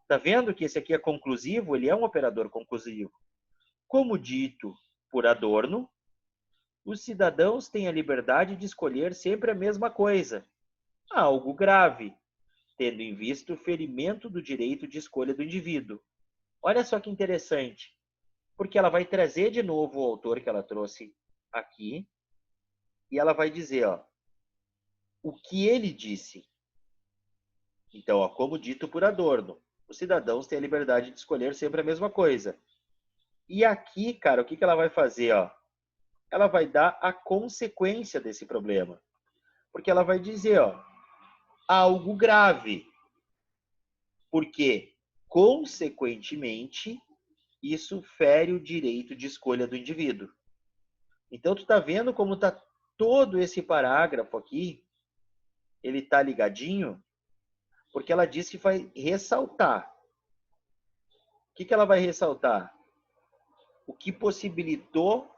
está vendo que esse aqui é conclusivo? Ele é um operador conclusivo. Como dito por Adorno, os cidadãos têm a liberdade de escolher sempre a mesma coisa. Algo grave, tendo em vista o ferimento do direito de escolha do indivíduo. Olha só que interessante, porque ela vai trazer de novo o autor que ela trouxe aqui, e ela vai dizer, ó, o que ele disse. Então, ó, como dito por Adorno, os cidadãos têm a liberdade de escolher sempre a mesma coisa. E aqui, cara, o que ela vai fazer, ó? Ela vai dar a consequência desse problema. Porque ela vai dizer, ó, algo grave. Porque, consequentemente, isso fere o direito de escolha do indivíduo. Então, tu tá vendo como tá todo esse parágrafo aqui, ele tá ligadinho, porque ela diz que vai ressaltar. O que ela vai ressaltar? O que possibilitou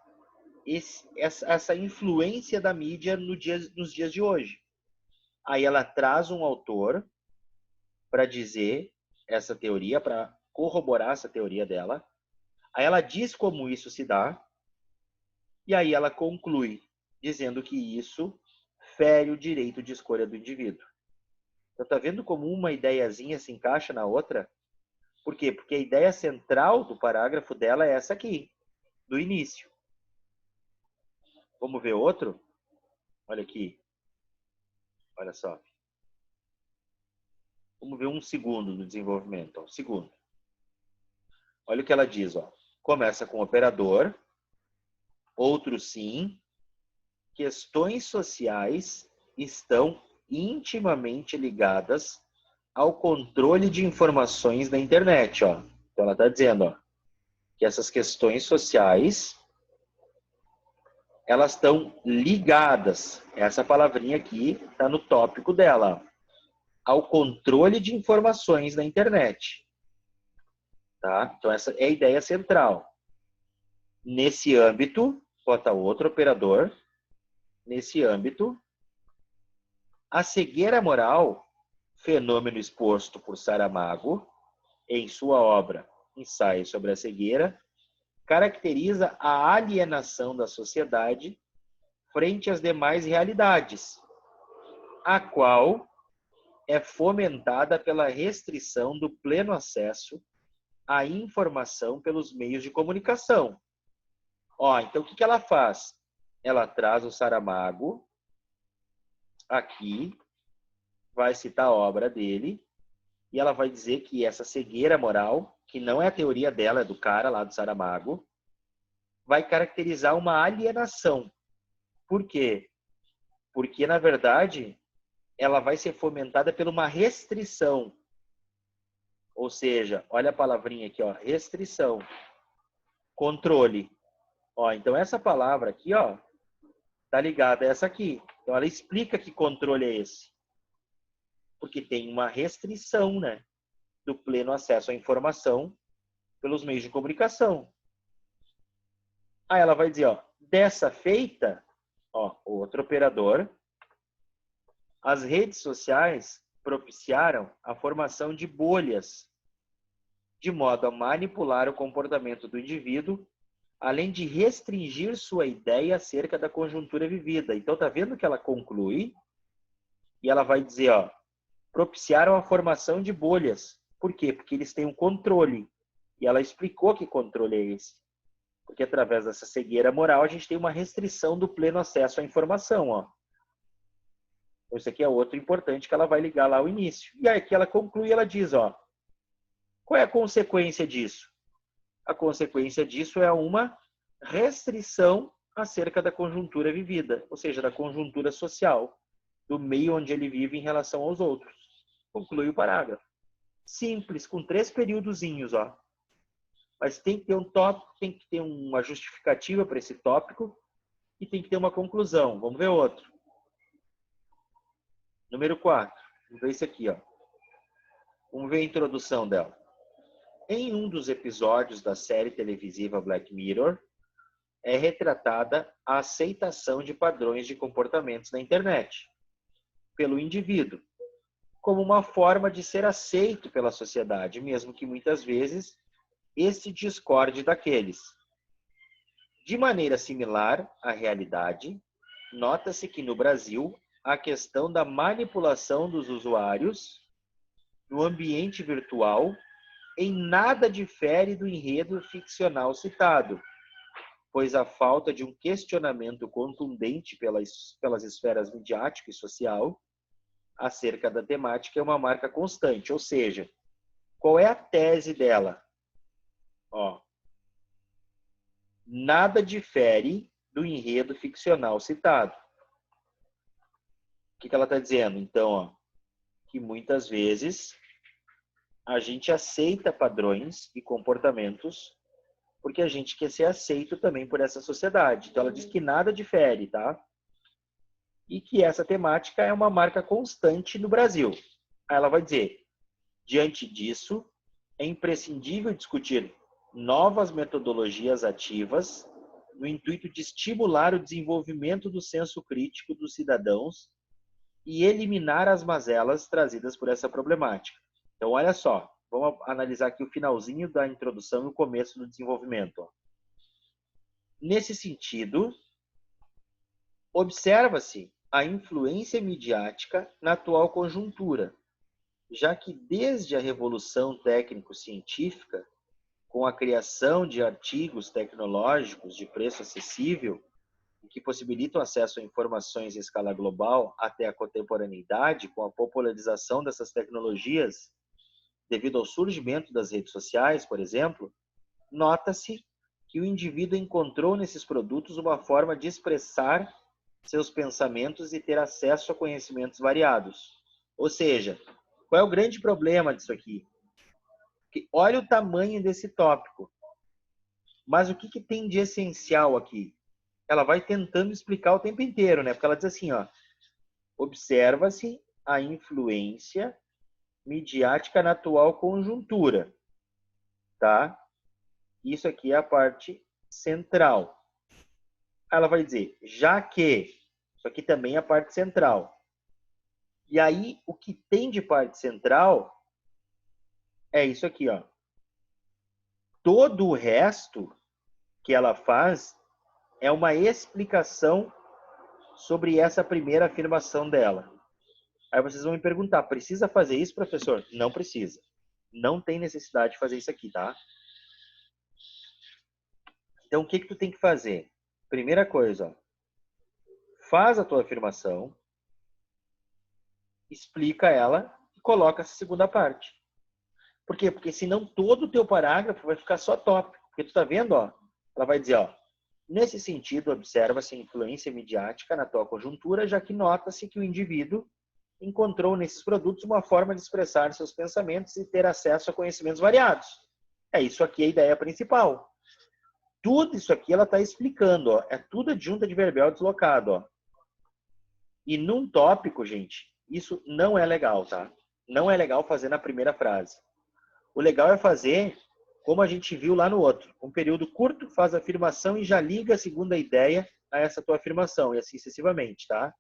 essa influência da mídia nos dias de hoje. Aí ela traz um autor para dizer essa teoria, para corroborar essa teoria dela. Aí ela diz como isso se dá, e aí ela conclui, dizendo que isso fere o direito de escolha do indivíduo. Então, tá vendo como uma ideiazinha se encaixa na outra? Por quê? Porque a ideia central do parágrafo dela é essa aqui, do início. Vamos ver outro? Olha aqui. Olha só. Vamos ver um segundo do desenvolvimento. Ó. Segundo. Olha o que ela diz. Ó. Começa com operador. Outro sim. Questões sociais estão intimamente ligadas ao controle de informações na internet. Ó. Então ela está dizendo ó, que essas questões sociais elas estão ligadas. Essa palavrinha aqui está no tópico dela. Ó, ao controle de informações na internet. Tá? Então, essa é a ideia central. Nesse âmbito, bota outro operador. Nesse âmbito, a cegueira moral, fenômeno exposto por Saramago em sua obra Ensaio sobre a Cegueira, caracteriza a alienação da sociedade frente às demais realidades, a qual é fomentada pela restrição do pleno acesso à informação pelos meios de comunicação. Ó, então, o que ela faz? Ela traz o Saramago aqui, vai citar a obra dele, e ela vai dizer que essa cegueira moral, que não é a teoria dela, é do cara lá do Saramago, vai caracterizar uma alienação. Por quê? Porque, na verdade, ela vai ser fomentada por uma restrição. Ou seja, olha a palavrinha aqui, ó, restrição, controle. Ó, então essa palavra aqui, ó, tá ligada a essa aqui. Então ela explica que controle é esse. Porque tem uma restrição, né, do pleno acesso à informação pelos meios de comunicação. Aí ela vai dizer, ó, dessa feita, ó, outro operador, as redes sociais propiciaram a formação de bolhas, de modo a manipular o comportamento do indivíduo, além de restringir sua ideia acerca da conjuntura vivida. Então, tá vendo que ela conclui? E ela vai dizer, ó, propiciaram a formação de bolhas. Por quê? Porque eles têm um controle. E ela explicou que controle é esse. Porque através dessa cegueira moral, a gente tem uma restrição do pleno acesso à informação, ó. Então, isso aqui é outro importante que ela vai ligar lá ao início. E aí aqui ela conclui, ela diz, ó, qual é a consequência disso? A consequência disso é uma restrição acerca da conjuntura vivida, ou seja, da conjuntura social, do meio onde ele vive em relação aos outros. Conclui o parágrafo. Simples, com 3 períodozinhos, ó. Mas tem que ter um tópico, tem que ter uma justificativa para esse tópico e tem que ter uma conclusão. Vamos ver outro. Número 4. Vamos ver esse aqui, ó. Vamos ver a introdução dela. Em um dos episódios da série televisiva Black Mirror, é retratada a aceitação de padrões de comportamentos na internet pelo indivíduo, como uma forma de ser aceito pela sociedade, mesmo que muitas vezes este discorde daqueles. De maneira similar à realidade, nota-se que no Brasil a questão da manipulação dos usuários no ambiente virtual em nada difere do enredo ficcional citado, pois a falta de um questionamento contundente pelas esferas midiática e social acerca da temática é uma marca constante. Ou seja, qual é a tese dela? Ó, nada difere do enredo ficcional citado. O que ela está dizendo? Então, ó, que muitas vezes a gente aceita padrões e comportamentos porque a gente quer ser aceito também por essa sociedade. Então, ela diz que nada difere, tá? E que essa temática é uma marca constante no Brasil. Aí ela vai dizer, diante disso, é imprescindível discutir novas metodologias ativas no intuito de estimular o desenvolvimento do senso crítico dos cidadãos e eliminar as mazelas trazidas por essa problemática. Então, olha só, vamos analisar aqui o finalzinho da introdução e o começo do desenvolvimento. Nesse sentido, observa-se a influência midiática na atual conjuntura, já que desde a revolução técnico-científica, com a criação de artigos tecnológicos de preço acessível, que possibilitam acesso a informações em escala global até a contemporaneidade, com a popularização dessas tecnologias, devido ao surgimento das redes sociais, por exemplo, nota-se que o indivíduo encontrou nesses produtos uma forma de expressar seus pensamentos e ter acesso a conhecimentos variados. Ou seja, qual é o grande problema disso aqui? Porque olha o tamanho desse tópico. Mas o que tem de essencial aqui? Ela vai tentando explicar o tempo inteiro, né? Porque ela diz assim, ó, observa-se a influência midiática na atual conjuntura, tá? Isso aqui é a parte central. Ela vai dizer, já que, isso aqui também é a parte central. E aí, o que tem de parte central é isso aqui, ó. Todo o resto que ela faz é uma explicação sobre essa primeira afirmação dela. Aí vocês vão me perguntar, precisa fazer isso, professor? Não precisa. Não tem necessidade de fazer isso aqui, tá? Então, o que tu tem que fazer? Primeira coisa, ó, faz a tua afirmação, explica ela e coloca essa segunda parte. Por quê? Porque senão todo o teu parágrafo vai ficar só tópico. Porque tu tá vendo, ó, ela vai dizer, ó, nesse sentido, observa-se a influência midiática na tua conjuntura, já que nota-se que o indivíduo encontrou nesses produtos uma forma de expressar seus pensamentos e ter acesso a conhecimentos variados. É isso aqui a ideia principal. Tudo isso aqui ela está explicando, ó, é tudo adjunta adverbial deslocado, ó. E num tópico, gente, isso não é legal, tá? Não é legal fazer na primeira frase. O legal é fazer como a gente viu lá no outro. Um período curto, faz a afirmação e já liga a segunda ideia a essa tua afirmação, e assim sucessivamente, tá?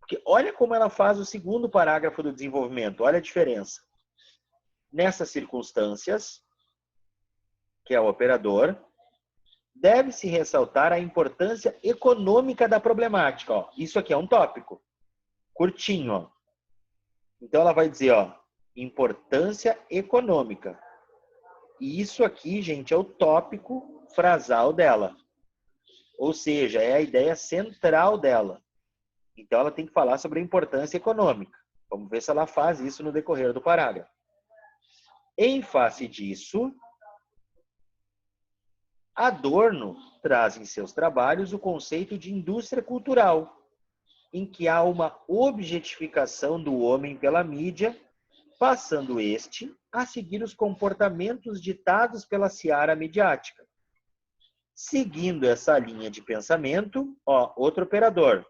Porque olha como ela faz o segundo parágrafo do desenvolvimento, olha a diferença. Nessas circunstâncias, que é o operador, deve-se ressaltar a importância econômica da problemática. Ó. Isso aqui é um tópico, curtinho. Ó. Então ela vai dizer, ó, importância econômica. E isso aqui, gente, é o tópico frasal dela. Ou seja, é a ideia central dela. Então, ela tem que falar sobre a importância econômica. Vamos ver se ela faz isso no decorrer do parágrafo. Em face disso, Adorno traz em seus trabalhos o conceito de indústria cultural, em que há uma objetificação do homem pela mídia, passando este a seguir os comportamentos ditados pela seara midiática. Seguindo essa linha de pensamento, outro operador.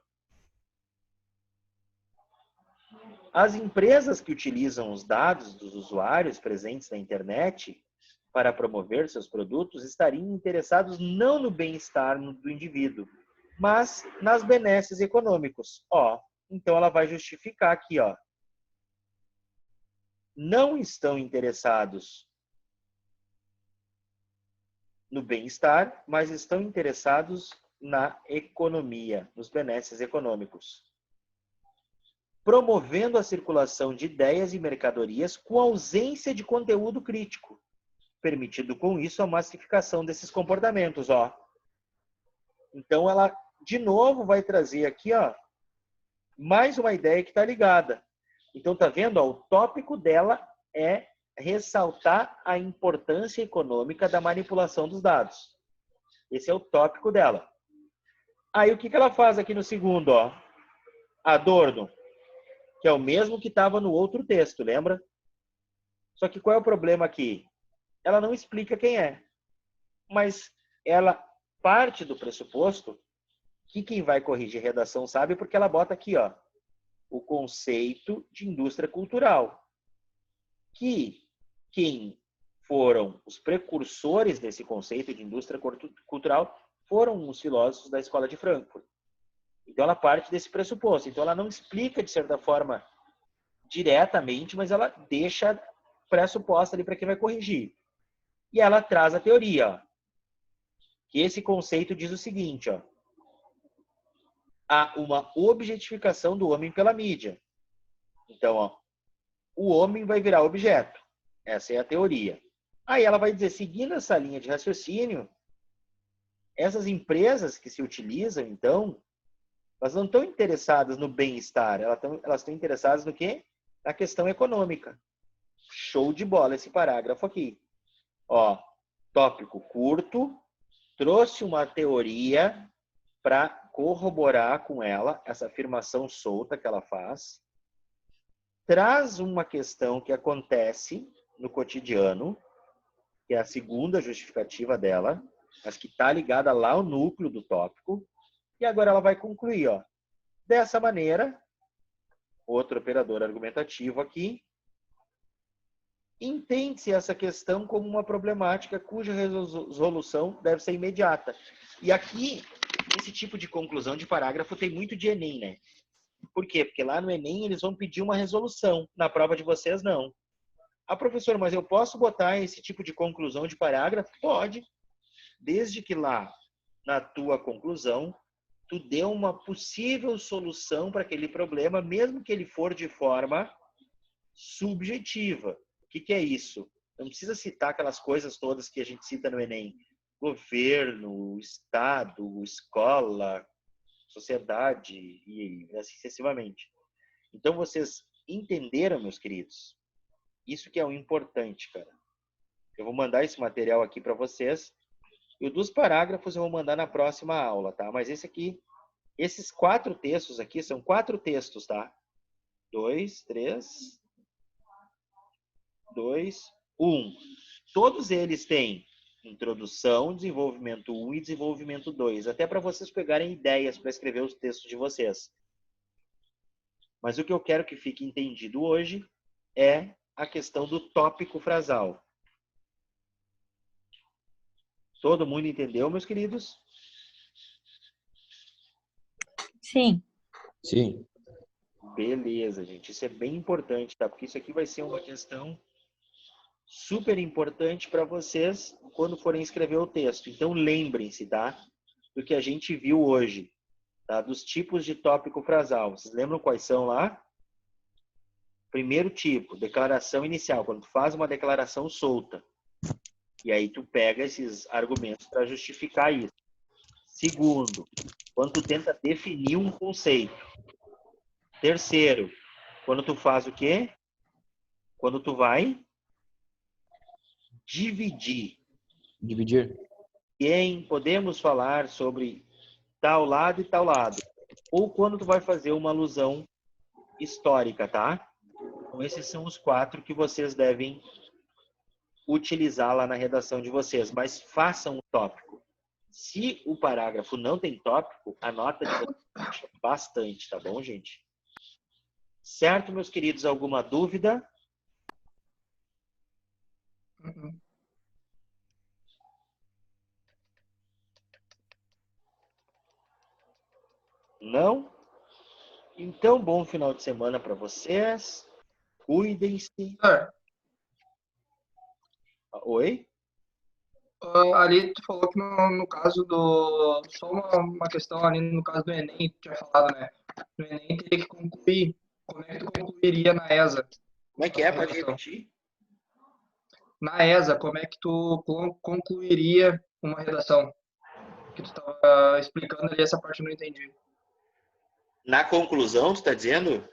As empresas que utilizam os dados dos usuários presentes na internet para promover seus produtos estariam interessados não no bem-estar do indivíduo, mas nas benesses econômicos. Então ela vai justificar aqui, não estão interessados no bem-estar, mas estão interessados na economia, nos benesses econômicos, promovendo a circulação de ideias e mercadorias com ausência de conteúdo crítico, permitindo com isso a massificação desses comportamentos. Então ela de novo vai trazer aqui mais uma ideia que está ligada. Então tá vendo? O tópico dela é ressaltar a importância econômica da manipulação dos dados. Esse é o tópico dela. Aí o que ela faz aqui no segundo? Adorno, que é o mesmo que estava no outro texto, lembra? Só que qual é o problema aqui? Ela não explica quem é, mas ela parte do pressuposto que quem vai corrigir redação sabe, porque ela bota aqui, o conceito de indústria cultural, que quem foram os precursores desse conceito de indústria cultural foram os filósofos da Escola de Frankfurt. Então ela parte desse pressuposto. Então ela não explica de certa forma diretamente, mas ela deixa pressuposta ali para quem vai corrigir. E ela traz a teoria, que esse conceito diz o seguinte, há uma objetificação do homem pela mídia. Então, o homem vai virar objeto. Essa é a teoria. Aí ela vai dizer, seguindo essa linha de raciocínio, essas empresas que se utilizam, então, elas não estão interessadas no bem-estar, elas estão interessadas no quê? Na questão econômica. Show de bola esse parágrafo aqui. Tópico curto, trouxe uma teoria para corroborar com ela essa afirmação solta que ela faz, traz uma questão que acontece no cotidiano, que é a segunda justificativa dela, mas que está ligada lá ao núcleo do tópico, e agora ela vai concluir, dessa maneira, outro operador argumentativo aqui, entende-se essa questão como uma problemática cuja resolução deve ser imediata. E aqui, esse tipo de conclusão de parágrafo tem muito de Enem, né? Por quê? Porque lá no Enem eles vão pedir uma resolução. Na prova de vocês, não. Professor, mas eu posso botar esse tipo de conclusão de parágrafo? Pode. Desde que lá, na tua conclusão, tu dê uma possível solução para aquele problema, mesmo que ele for de forma subjetiva. O que é isso? Não precisa citar aquelas coisas todas que a gente cita no Enem. Governo, Estado, escola, sociedade e assim sucessivamente. Então, vocês entenderam, meus queridos? Isso que é o importante, cara. Eu vou mandar esse material aqui para vocês. E o dos parágrafos eu vou mandar na próxima aula, tá? Mas esse aqui, esses 4 textos aqui, são 4 textos, tá? 2, 3... 2, 1. Todos eles têm introdução, desenvolvimento 1 e desenvolvimento 2, até para vocês pegarem ideias para escrever os textos de vocês. Mas o que eu quero que fique entendido hoje é a questão do tópico frasal. Todo mundo entendeu, meus queridos?
Sim.
Sim.
Beleza, gente. Isso é bem importante, tá? Porque isso aqui vai ser uma questão super importante para vocês quando forem escrever o texto. Então, lembrem-se, tá? Do que a gente viu hoje, tá? Dos tipos de tópico frasal. Vocês lembram quais são lá? Primeiro tipo, declaração inicial, quando tu faz uma declaração solta. E aí tu pega esses argumentos para justificar isso. Segundo, quando tu tenta definir um conceito. Terceiro, quando tu faz o quê? Quando tu vai dividir.
Dividir.
Podemos falar sobre tal lado e tal lado. Ou quando tu vai fazer uma alusão histórica, tá? Então, esses são os 4 que vocês devem utilizar lá na redação de vocês. Mas façam o tópico. Se o parágrafo não tem tópico, a nota de vocês baixa bastante, tá bom, gente? Certo, meus queridos? Alguma dúvida? Não? Então, bom final de semana para vocês. Cuidem-se. Oi?
Ali tu falou que no caso do... Só uma questão ali no caso do Enem, tu tinha falado, né? No Enem teria que concluir. Como é que tu concluiria na ESA?
Como é que é? Pode repetir?
Na ESA, como é que tu concluiria uma redação? Que tu estava explicando ali, essa parte eu não entendi.
Na conclusão, tu está dizendo?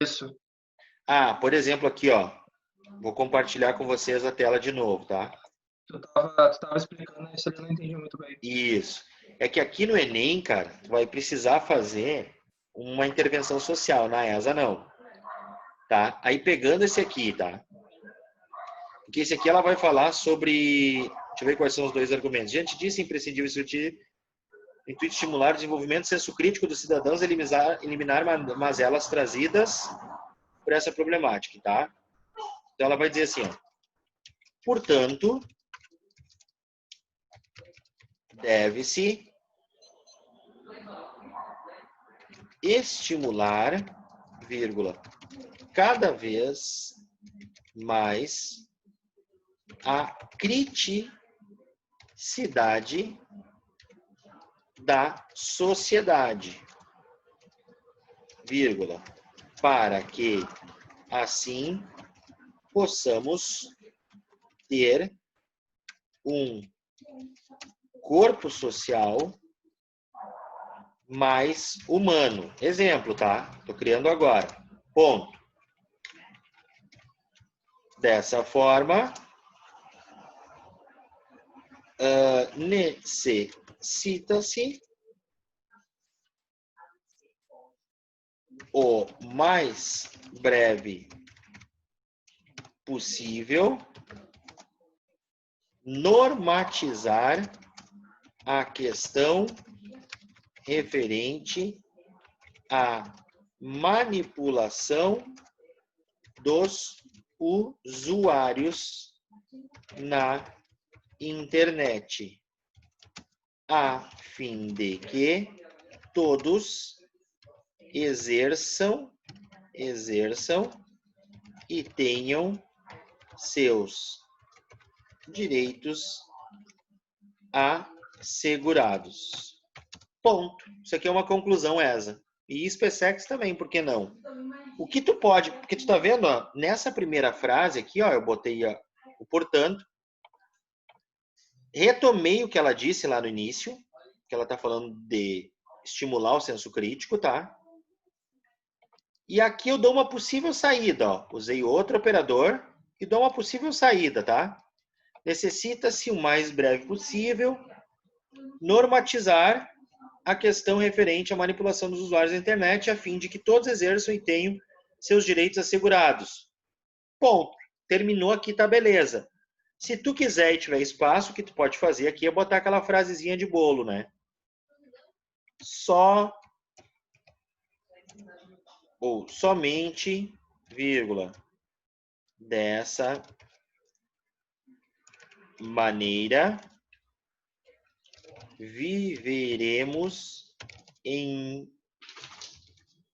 Isso.
Por exemplo, aqui, ó. Vou compartilhar com vocês a tela de novo, tá?
Tu tava explicando isso, eu não entendi muito bem.
Isso. É que aqui no Enem, cara, tu vai precisar fazer uma intervenção social. Na ESA, não. Tá? Aí, pegando esse aqui, tá? Porque esse aqui ela vai falar sobre... Deixa eu ver quais são os 2 argumentos. Diante disso, é imprescindível intuito estimular o desenvolvimento do senso crítico dos cidadãos e eliminar mazelas trazidas por essa problemática, tá? Então, ela vai dizer assim, ó. Portanto, deve-se estimular, vírgula, cada vez mais a criticidade da sociedade, vírgula, para que, assim, possamos ter um corpo social mais humano. Exemplo, tá? Tô criando agora. Ponto. Dessa forma, necessita-se o mais breve possível normatizar a questão referente à manipulação dos usuários na internet, a fim de que todos exerçam e tenham seus direitos assegurados. Ponto. Isso aqui é uma conclusão, ESA. E SpaceX também, por que não? O que tu pode... Porque tu tá vendo, ó, nessa primeira frase aqui, ó, eu botei o portanto, retomei o que ela disse lá no início, que ela tá falando de estimular o senso crítico, tá? E aqui eu dou uma possível saída, ó. Usei outro operador e dou uma possível saída, tá? Necessita-se o mais breve possível normatizar a questão referente à manipulação dos usuários da internet a fim de que todos exerçam e tenham seus direitos assegurados. Ponto. Terminou aqui, tá beleza. Se tu quiser e tiver espaço, o que tu pode fazer aqui é botar aquela frasezinha de bolo, né? Só ou somente, vírgula, dessa maneira viveremos em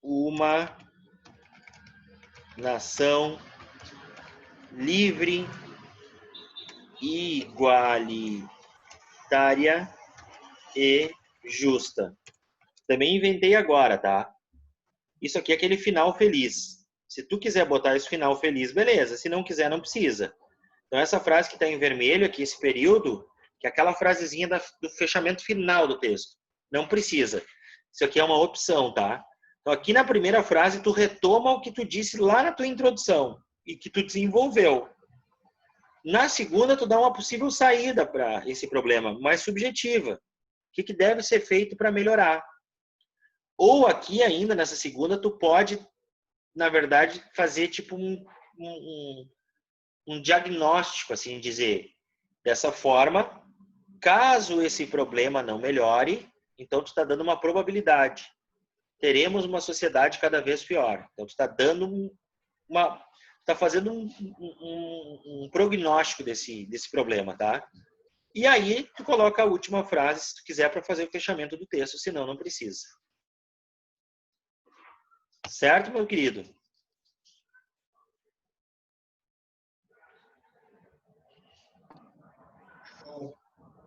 uma nação livre, igualitária e justa. Também inventei agora, tá? Isso aqui é aquele final feliz. Se tu quiser botar esse final feliz, beleza. Se não quiser, não precisa. Então, essa frase que está em vermelho aqui, esse período, que é aquela frasezinha do fechamento final do texto. Não precisa. Isso aqui é uma opção, tá? Então, aqui na primeira frase, tu retoma o que tu disse lá na tua introdução e que tu desenvolveu. Na segunda, tu dá uma possível saída para esse problema, mais subjetiva. O que deve ser feito para melhorar? Ou aqui ainda, nessa segunda, tu pode, na verdade, fazer tipo um diagnóstico, assim dizer. Dessa forma, caso esse problema não melhore, então tu está dando uma probabilidade. Teremos uma sociedade cada vez pior. Então tu está dando está fazendo um prognóstico desse problema, tá? E aí tu coloca a última frase, se tu quiser, para fazer o fechamento do texto, senão não precisa. Certo, meu querido?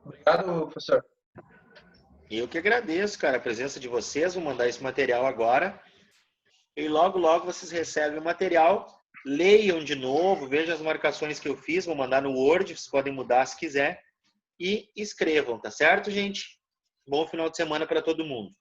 Obrigado, professor.
Eu que agradeço, cara, a presença de vocês. Vou mandar esse material agora. E logo, logo vocês recebem o material. Leiam de novo, vejam as marcações que eu fiz. Vou mandar no Word, vocês podem mudar se quiser. E escrevam, tá certo, gente? Bom final de semana para todo mundo.